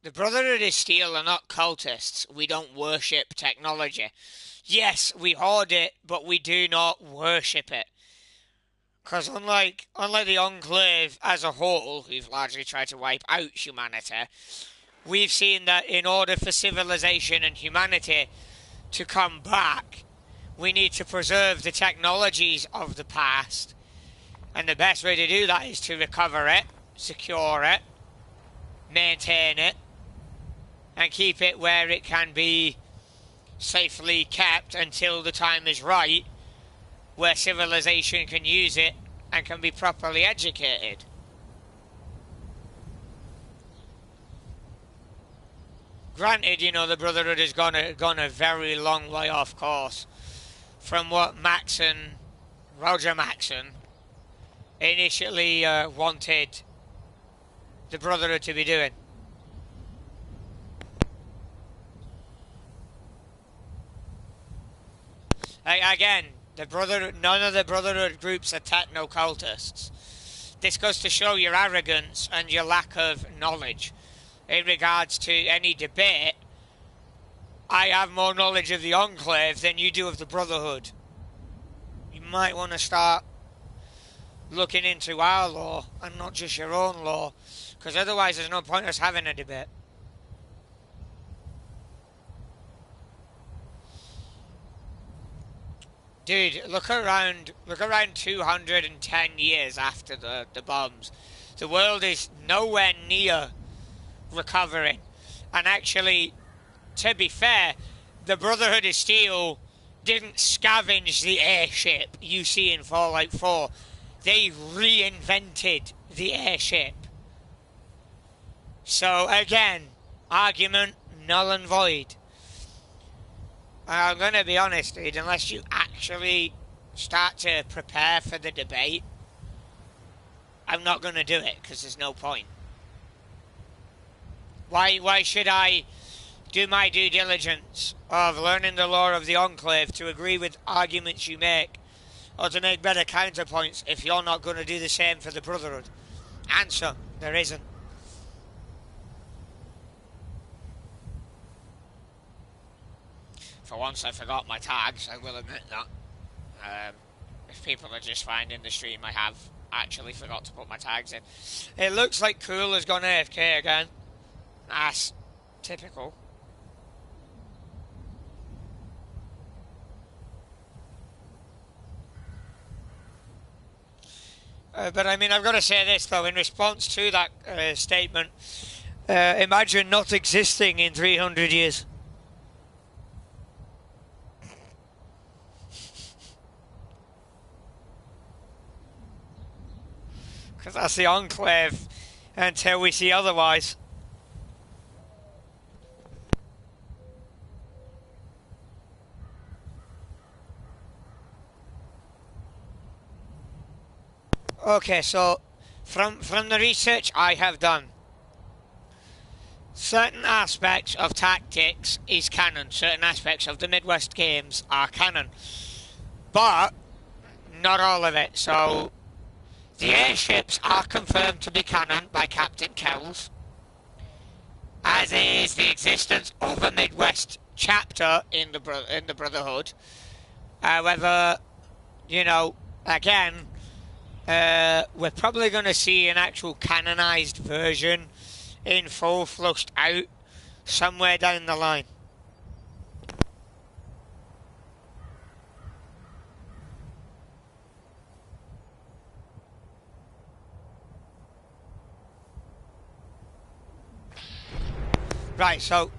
The Brotherhood of Steel are not cultists. We don't worship technology. Yes, we hoard it, but we do not worship it. Because unlike the Enclave as a whole, who've largely tried to wipe out humanity, we've seen that in order for civilization and humanity to come back, we need to preserve the technologies of the past. And the best way to do that is to recover it, secure it, maintain it, and keep it where it can be safely kept until the time is right, where civilization can use it and can be properly educated. Granted, you know, the Brotherhood has gone a very long way off course from what Roger Maxon initially wanted the Brotherhood to be doing. Again, none of the Brotherhood groups are techno-cultists. This goes to show your arrogance and your lack of knowledge. In regards to any debate, I have more knowledge of the Enclave than you do of the Brotherhood. You might want to start looking into our law and not just your own law, because otherwise there's no point us having a debate. Dude, look around 210 years after the bombs. The world is nowhere near recovering. And actually, to be fair, the Brotherhood of Steel didn't scavenge the airship you see in Fallout 4. They reinvented the airship. So again, argument null and void. I'm going to be honest, dude, unless you actually start to prepare for the debate, I'm not going to do it, because there's no point. Why should I do my due diligence of learning the lore of the Enclave to agree with arguments you make, or to make better counterpoints, if you're not going to do the same for the Brotherhood? Answer, there isn't. For once I forgot my tags, I will admit that. If people are just finding the stream, I have actually forgot to put my tags in. It looks like Cool has gone AFK again. That's typical. But I mean, I've got to say this though, in response to that statement, imagine not existing in 300 years. Because that's the Enclave until we see otherwise. Okay, so from the research I have done, certain aspects of tactics is canon. Certain aspects of the Midwest games are canon. But not all of it. So the airships are confirmed to be canon by Captain Kells, as is the existence of a Midwest chapter in the Brotherhood. However, you know, again, we're probably going to see an actual canonized version in full flushed out somewhere down the line. Right, so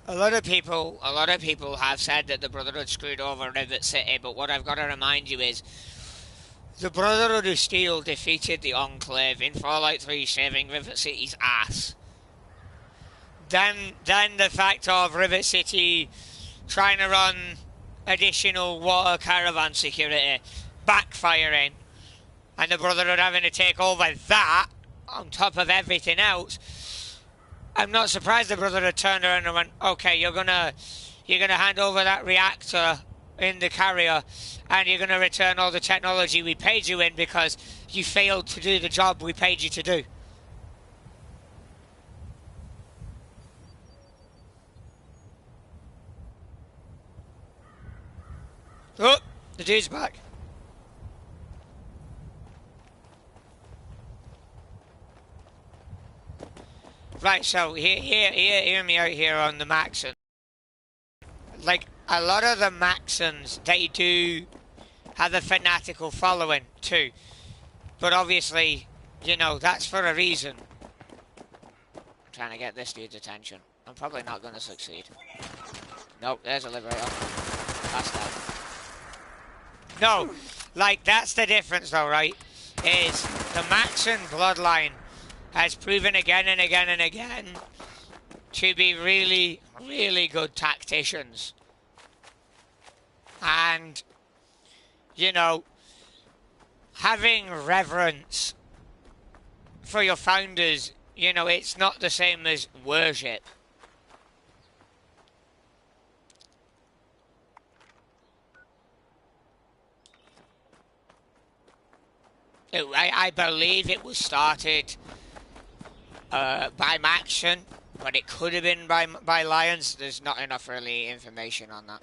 a lot of people have said that the Brotherhood screwed over Rivet City, but what I've got to remind you is The Brotherhood of Steel defeated the Enclave in Fallout 3, saving Rivet City's ass. Then the fact of Rivet City trying to run additional water caravan security backfiring, and the Brotherhood having to take over that on top of everything else. I'm not surprised the Brotherhood turned around and went, okay, you're gonna hand over that reactor in the carrier, and you're gonna return all the technology we paid you in because you failed to do the job we paid you to do. Oh, the dude's back. Right, so hear me out here on the Maxons. Like, a lot of the Maxons, they do have a fanatical following too. But obviously, you know, that's for a reason. I'm trying to get this dude's attention. I'm probably not going to succeed. Nope, there's a Liberator. That's that. No, like, that's the difference though, right? Is the Maxon bloodline has proven again and again and again to be really, really good tacticians. And, you know, having reverence for your founders, you know, it's not the same as worship. I believe it was started by Maxon, but it could have been by Lions. There's not enough really information on that.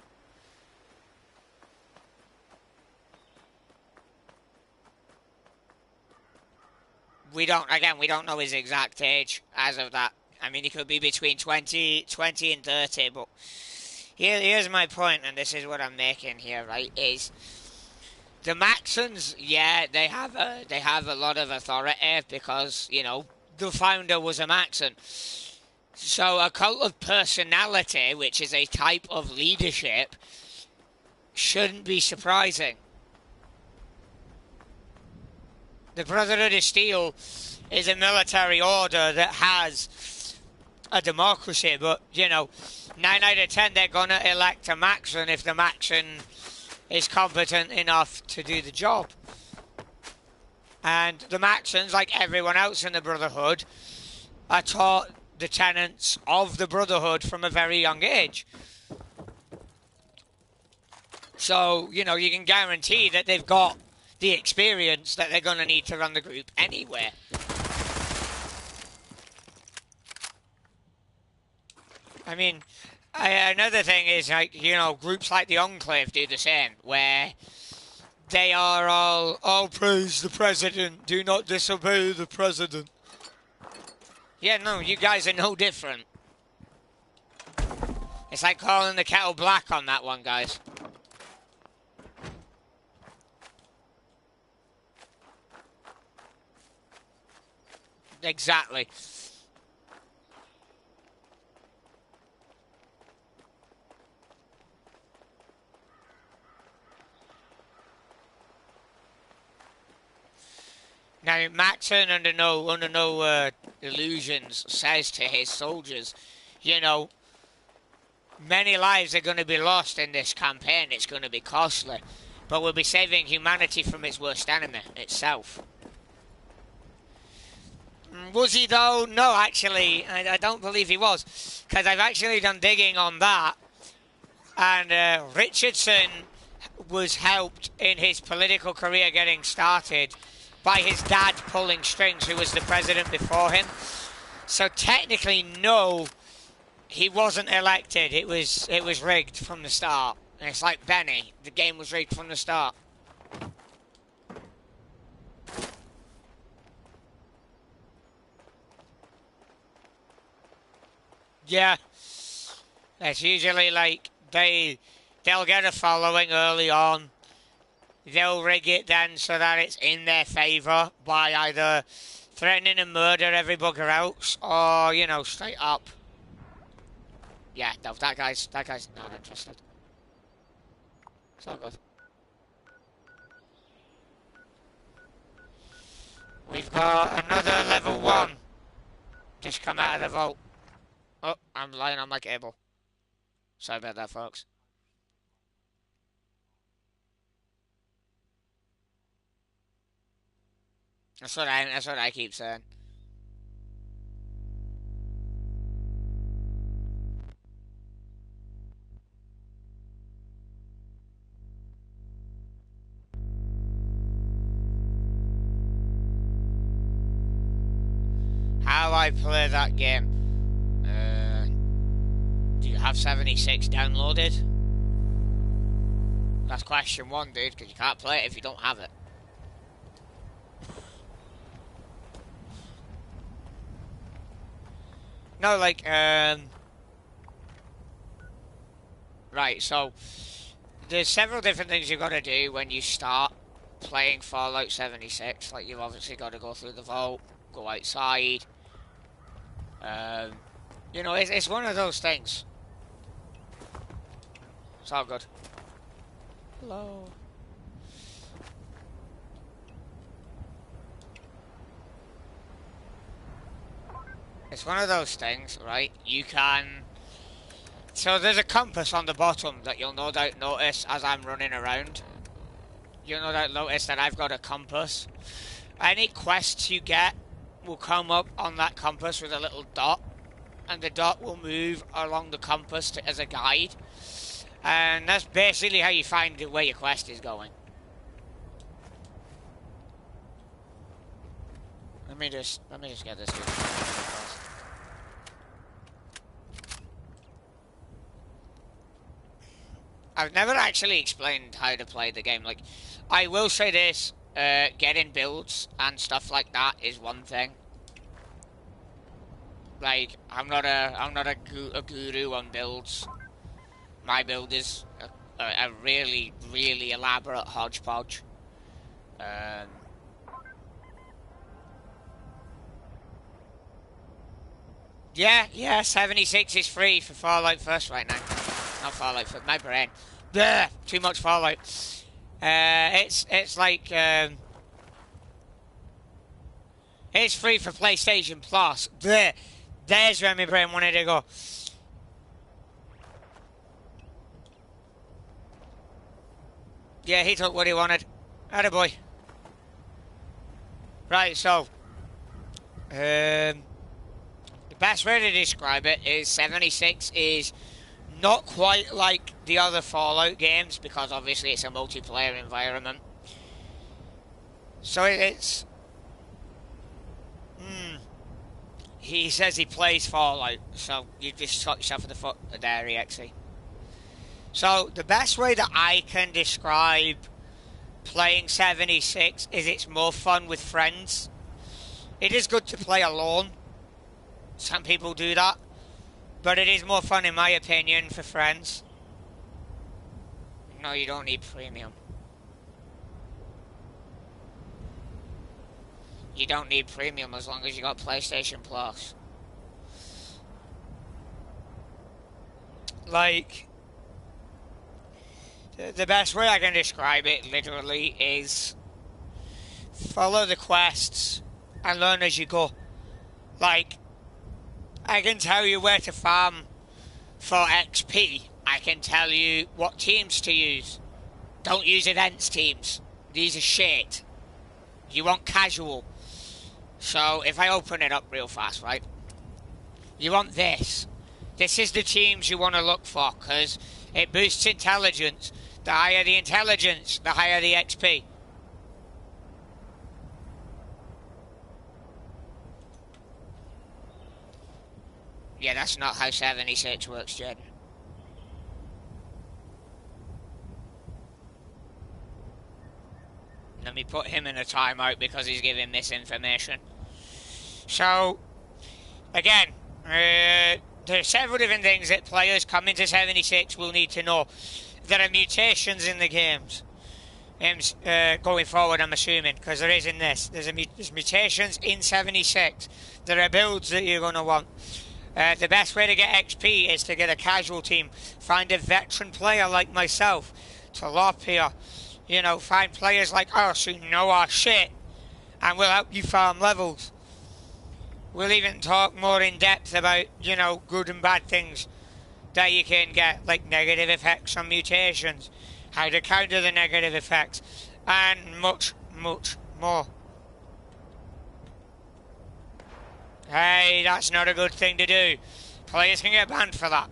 We don't know his exact age as of that. I mean, he could be between 20 and 30, but here's my point, and this is what I'm making here, right, is the Maxons, yeah, they have a lot of authority because, you know, the founder was a Maxon. So a cult of personality, which is a type of leadership, shouldn't be surprising. The Brotherhood of Steel is a military order that has a democracy, but, you know, 9 out of 10 they're going to elect a Maxon if the Maxon is competent enough to do the job. And the Maxons, like everyone else in the Brotherhood, are taught the tenets of the Brotherhood from a very young age. So, you know, you can guarantee that they've got the experience that they're going to need to run the group anyway. I mean, another thing is, like, you know, groups like the Enclave do the same, where they are all praise the president, do not disobey the president. Yeah, no, you guys are no different. It's like calling the kettle black on that one, guys. Exactly. Now, Maxon, under no illusions, says to his soldiers, you know, many lives are going to be lost in this campaign. It's going to be costly. But we'll be saving humanity from its worst enemy, itself. Was he, though? No, actually, I don't believe he was. Because I've actually done digging on that. And Richardson was helped in his political career getting started by his dad pulling strings, who was the president before him. So technically, no, he wasn't elected. It was rigged from the start. And it's like Benny, the game was rigged from the start. Yeah, that's usually like they'll get a following early on. They'll rig it then so that it's in their favour by either threatening to murder every bugger else or, you know, straight up. Yeah, no, that guy's not interested. It's all good. We've got another level 1. Just come out of the vault. Oh, I'm lying on my cable. Sorry about that, folks. That's what I keep saying. How I play that game? Do you have 76 downloaded? That's question 1, dude, because you can't play it if you don't have it. No, like, right, so there's several different things you've got to do when you start playing Fallout 76. Like, you've obviously got to go through the vault, go outside. You know, it's one of those things. It's all good. Hello. It's one of those things, right? You can... So there's a compass on the bottom that you'll no doubt notice as I'm running around. You'll no doubt notice that I've got a compass. Any quests you get will come up on that compass with a little dot. And the dot will move along the compass as a guide. And that's basically how you find where your quest is going. Let me just get this dude. I've never actually explained how to play the game. Like, I will say this, getting builds and stuff like that is one thing. Like, I'm not a guru on builds. My build is a really, really elaborate hodgepodge. Yeah, 76 is free for Fallout First right now. Not Fallout First, my brain. Bleh, too much Fallout. It's like, it's free for PlayStation Plus. Bleh, there's where my brain wanted to go. Yeah, he took what he wanted. Attaboy. Right, so, the best way to describe it is 76 is not quite like the other Fallout games, because obviously it's a multiplayer environment. So it's... He says he plays Fallout, so you just shot yourself in the foot there, EXE. So the best way that I can describe playing 76 is it's more fun with friends. It is good to play alone. Some people do that. But it is more fun, in my opinion, for friends. No, you don't need premium. You don't need premium as long as you got PlayStation Plus. Like, the best way I can describe it, literally, is follow the quests and learn as you go. Like, I can tell you where to farm for XP. I can tell you what teams to use. Don't use events teams. These are shit. You want casual. So, if I open it up real fast, right? You want this. This is the teams you want to look for, because it boosts intelligence. The higher the intelligence, the higher the XP. Yeah, that's not how 76 works, Jed. Let me put him in a timeout because he's giving misinformation. So, again, there are several different things that players coming to 76 will need to know. There are mutations in the games. Going forward, I'm assuming, because there is in this. There's mutations in 76. There are builds that you're going to want. The best way to get XP is to get a casual team. Find a veteran player like myself to lop here. You know, find players like us who know our shit and we'll help you farm levels. We'll even talk more in depth about, you know, good and bad things that you can get, like negative effects on mutations, how to counter the negative effects, and much, much more. Hey, that's not a good thing to do. Players can get banned for that.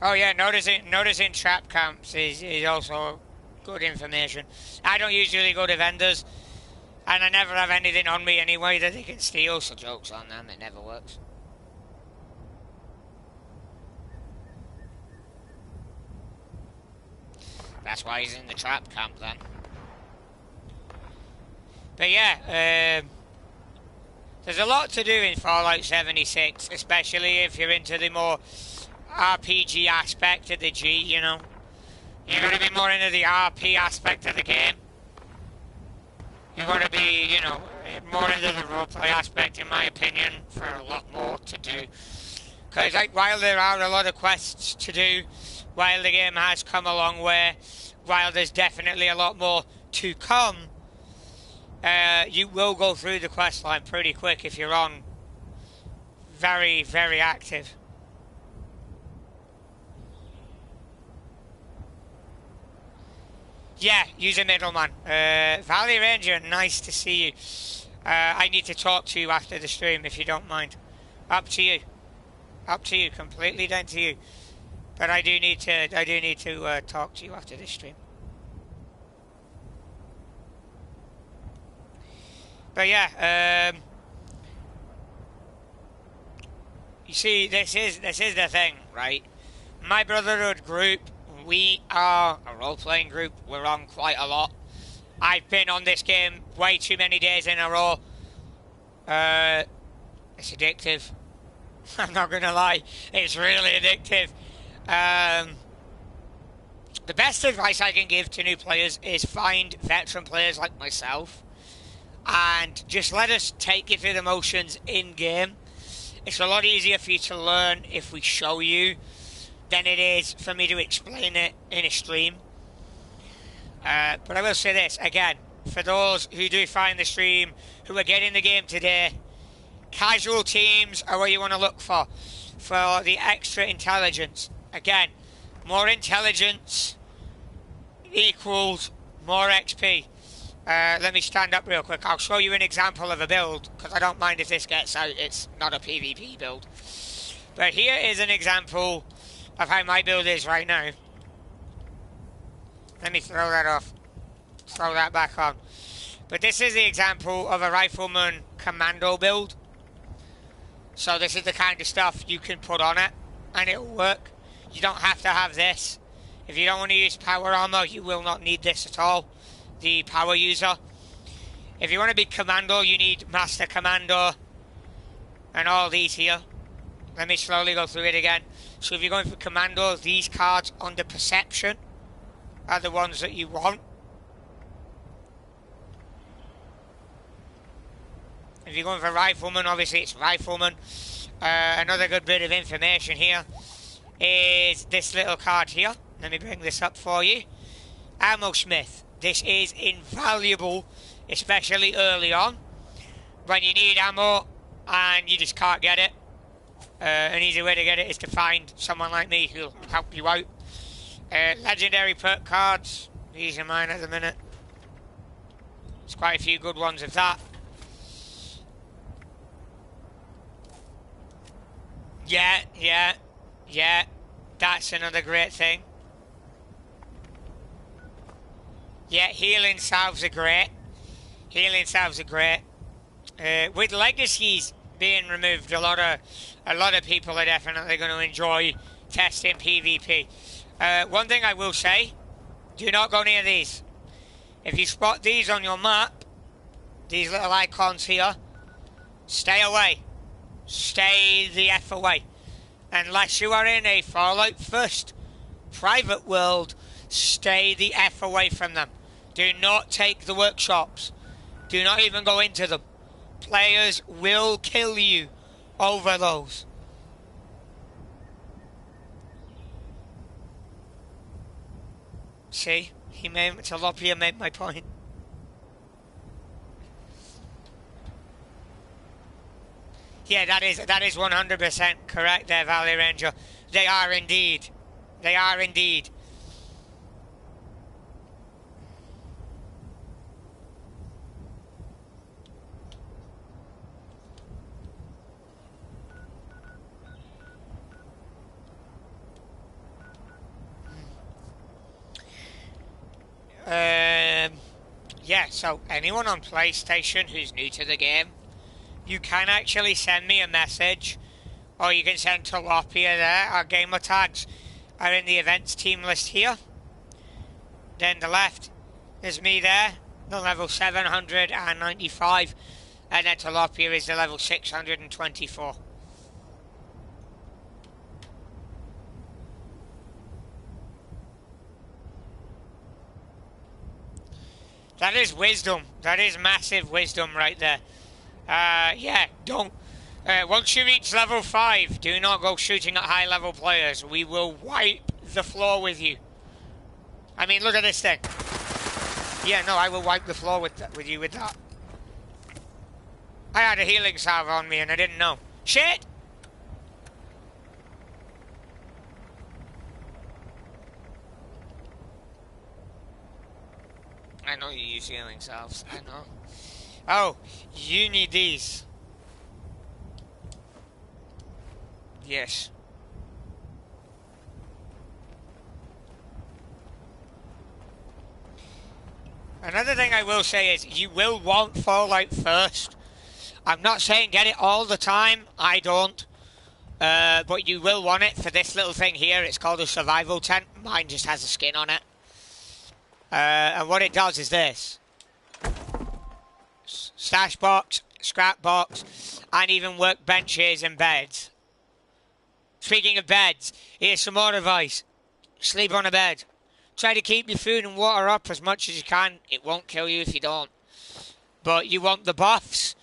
Oh yeah, noticing trap camps is also good information. I don't usually go to vendors, and I never have anything on me anyway that they can steal, so joke's on them, it never works. That's why he's in the trap camp then. But yeah, there's a lot to do in Fallout 76, especially if you're into the more RPG aspect of the G, you know. You're going to be more into the RP aspect of the game. You're going to be, you know, more into the roleplay aspect, in my opinion, for a lot more to do. Because like, while there are a lot of quests to do, while the game has come a long way, while there's definitely a lot more to come, you will go through the quest line pretty quick if you're on very, very active. Yeah, use a middleman. Valley Ranger, nice to see you. I need to talk to you after the stream if you don't mind. Up to you. Up to you, completely down to you. But I do need to talk to you after this stream. But yeah, you see, this is the thing, right? My Brotherhood group, we are a role-playing group. We're on quite a lot. I've been on this game way too many days in a row. It's addictive. I'm not gonna lie, it's really addictive. The best advice I can give to new players is find veteran players like myself and just let us take you through the motions in-game. It's a lot easier for you to learn if we show you than it is for me to explain it in a stream. But I will say this, again, for those who do find the stream, who are getting the game today, casual teams are what you want to look for the extra intelligence. Again, more intelligence equals more XP. Let me stand up real quick. I'll show you an example of a build, because I don't mind if this gets out. It's not a PvP build. But here is an example of how my build is right now. Let me throw that off. Throw that back on. But this is the example of a rifleman commando build. So this is the kind of stuff you can put on it, and it'll work. You don't have to have this. If you don't want to use power armor, you will not need this at all. The power user. If you want to be commando, you need master commando and all these here. Let me slowly go through it again. So if you're going for commando, these cards under perception are the ones that you want. If you're going for rifleman, obviously it's rifleman. Another good bit of information here is this little card here. Let me bring this up for you. Ammo Smith. This is invaluable, especially early on, when you need ammo and you just can't get it. An easy way to get it is to find someone like me who'll help you out. Legendary perk cards. These are mine at the minute. There's quite a few good ones of that. Yeah. That's another great thing. Yeah, healing salves are great. With legacies being removed, a lot of people are definitely going to enjoy testing PvP. One thing I will say, do not go near these. If you spot these on your map, these little icons here, stay away. Stay the F away. Unless you are in a Fallout First private world, stay the F away from them. Do not take the workshops. Do not even go into them. Players will kill you over those. See? Tilapia made my point. Yeah, that is 100% correct there, Valley Ranger. They are indeed. They are indeed. Yeah, so anyone on PlayStation who's new to the game, you can actually send me a message, or you can send Tilapia there. Our gamer tags are in the events team list here. Then the left is me there, the level 795, and then Tilapia is the level 624. That is wisdom. That is massive wisdom right there. Yeah, don't. Once you reach level 5, do not go shooting at high level players. We will wipe the floor with you. I mean, look at this thing. Yeah, no, I will wipe the floor with you with that. I had a healing salve on me and I didn't know. Shit! I know you use healing salves. I know. Oh, you need these. Yes. Another thing I will say is you will want Fallout first. I'm not saying get it all the time. I don't. But you will want it for this little thing here. It's called a survival tent. Mine just has a skin on it. And what it does is this. Stash box, scrap box, and even workbenches and beds. Speaking of beds, here's some more advice. Sleep on a bed. Try to keep your food and water up as much as you can. It won't kill you if you don't. But you want the buffs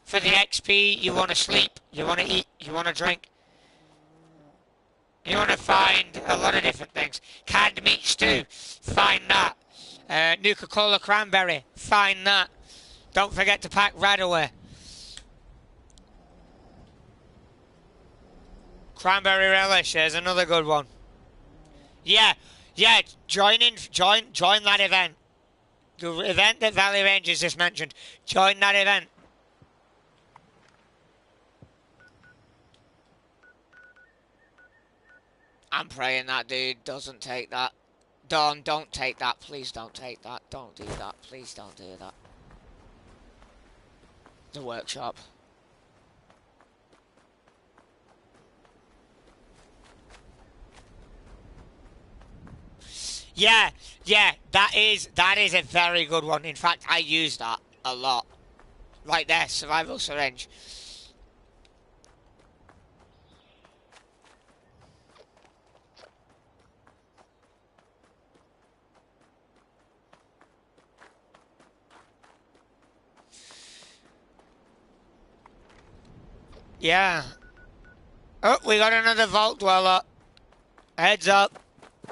for the XP. You want to sleep. You want to eat. You want to drink. You want to find a lot of different things. Canned meat stew. Find that. Nuka-Cola cranberry. Find that. Don't forget to pack Radaway. Cranberry relish. There's another good one. Yeah. Yeah, join that event. The event that Valley Rangers just mentioned. Join that event. I'm praying that dude doesn't take that. Don, don't take that. Please don't take that. Don't do that. Please don't do that. The workshop. Yeah, that is a very good one. In fact, I use that a lot. Right there, survival syringe. Yeah. Oh, we got another vault dweller. Heads up.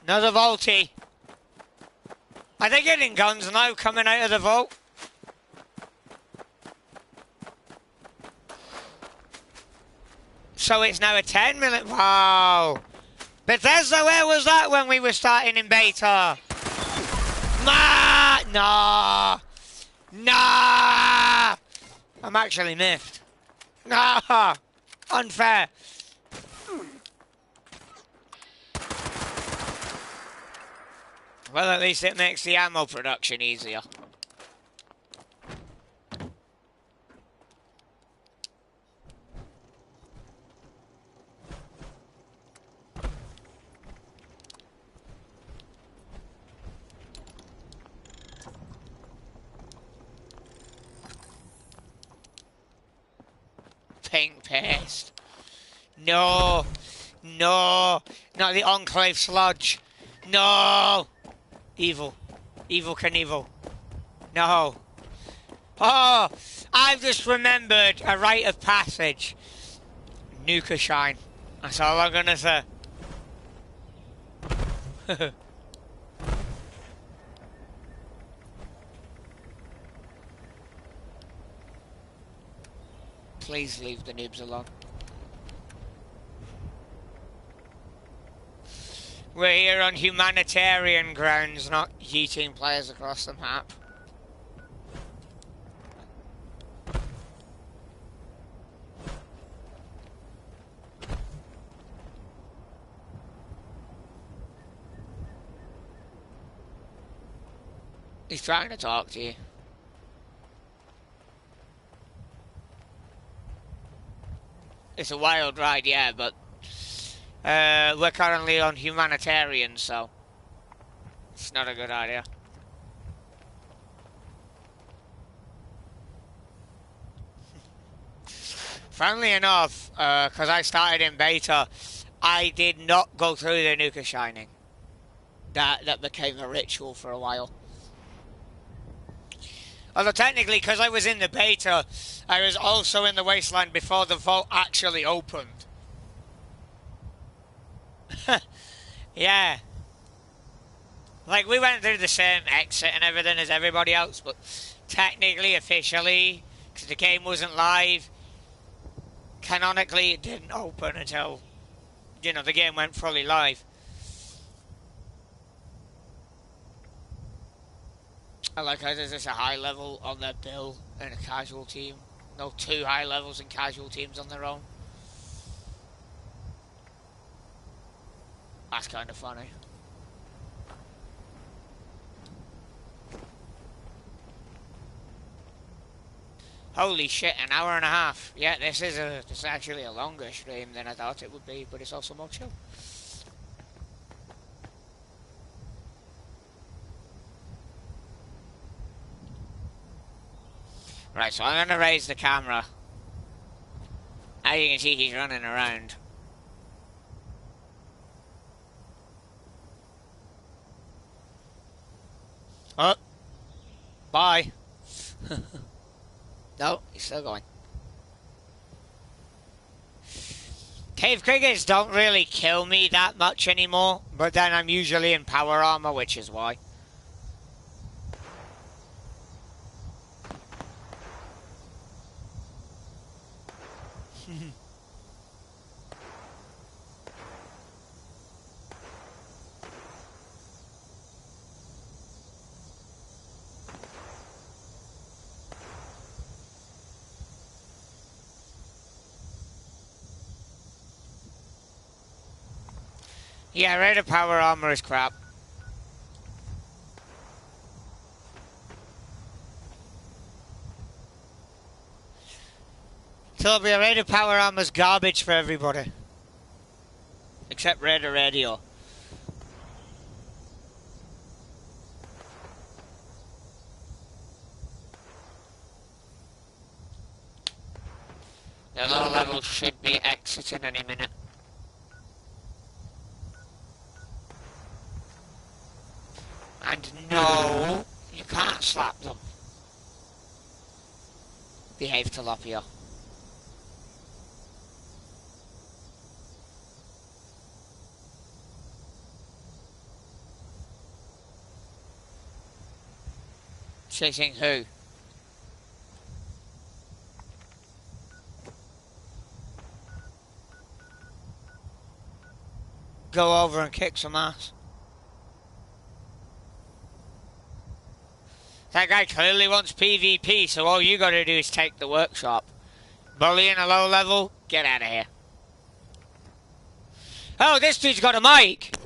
Another vaulty. Are they getting guns now coming out of the vault? So it's now a 10-minute... Wow. Bethesda, where was that when we were starting in beta? Nah. I'm actually miffed. Nah. Unfair. Well, at least it makes the ammo production easier. Pink paste. No. Not the Enclave sludge. No. Evil Knievel. No. Oh, I've just remembered a rite of passage. Nuka shine. That's all I'm gonna say. Please leave the noobs alone. We're here on humanitarian grounds, not yeeting players across the map. He's trying to talk to you. It's a wild ride, yeah, but we're currently on humanitarian, so it's not a good idea. Funnily enough, because I started in beta, I did not go through the Nuka Shining. That became a ritual for a while. Although technically, because I was in the beta, I was also in the Wasteland before the vault actually opened. Yeah. Like, we went through the same exit and everything as everybody else, but technically, officially, because the game wasn't live, canonically it didn't open until, you know, the game went fully live. I like how there's just a high level on their bill and a casual team. No, 2 high levels and casual teams on their own. That's kind of funny. Holy shit, an hour and a half. Yeah, this is actually a longer stream than I thought it would be, but it's also more chill. Right, so I'm going to raise the camera. As you can see, he's running around. Oh. Bye. No, he's still going. Cave crickets don't really kill me that much anymore, but then I'm usually in power armor, which is why. Yeah, rate of power armor is crap. Sylvia, rate of power armor's garbage for everybody. Except Raider Radio. The low level should be exiting any minute. And no, you can't slap them. Behave, Tilapia. Chasing who? Go over and kick some ass. That guy clearly wants PvP, so all you gotta do is take the workshop. Bullying a low level? Get out of here. Oh, this dude's got a mic!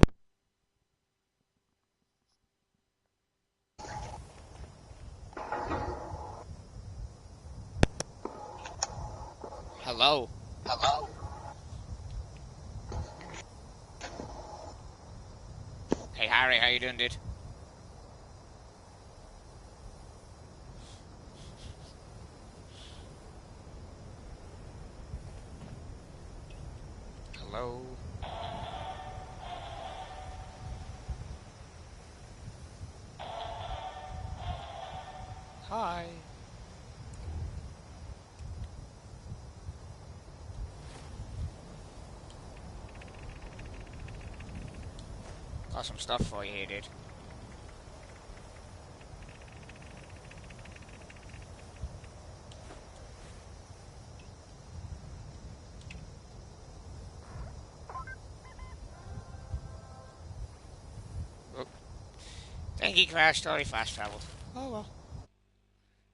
Hello. Hello. Hey Harry, how you doing, dude? Hello. Hi. Got some stuff for you here, dude. Thingy crash story fast traveled. Oh well.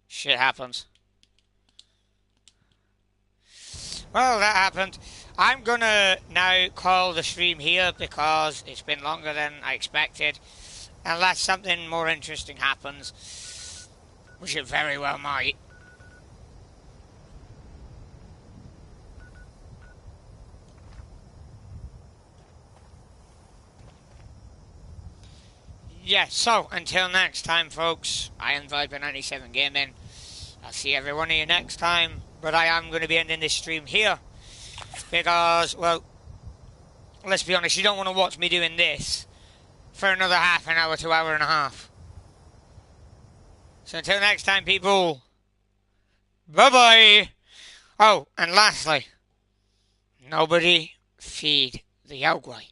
Shit happens. Well, that happened. I'm gonna now call the stream here because it's been longer than I expected. Unless something more interesting happens, which it very well might. Yeah, so until next time, folks, I am Viper97 Gaming. I'll see every one of you next time, but I am going to be ending this stream here because, well, let's be honest, you don't want to watch me doing this for another half an hour to hour and a half. So until next time, people, bye-bye. Oh, and lastly, nobody feed the Yogwai.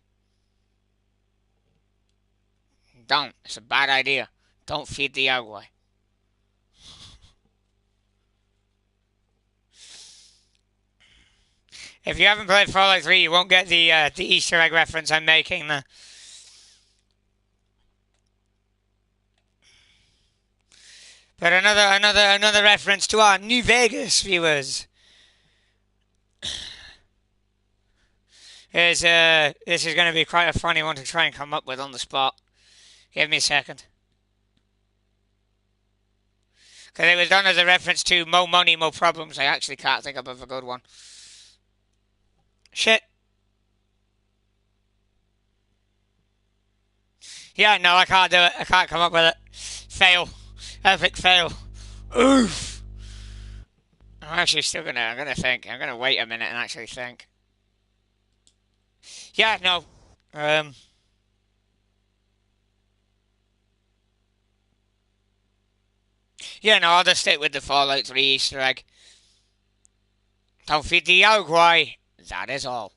Don't. It's a bad idea. Don't feed the Yogwai. If you haven't played Fallout 3, you won't get the Easter egg reference I'm making there. But another reference to our New Vegas viewers is this is going to be quite a funny one to try and come up with on the spot. Give me a second. Because it was done as a reference to Mo Money, Mo Problems. I actually can't think of a good one. Shit. Yeah, no, I can't do it. I can't come up with it. Fail. Epic fail. Oof. I'm actually still I'm gonna think. I'm gonna wait a minute and actually think. Yeah, no. Yeah, no, I'll just stick with the Fallout 3 Easter egg. Don't feed the Yogwai. That is all.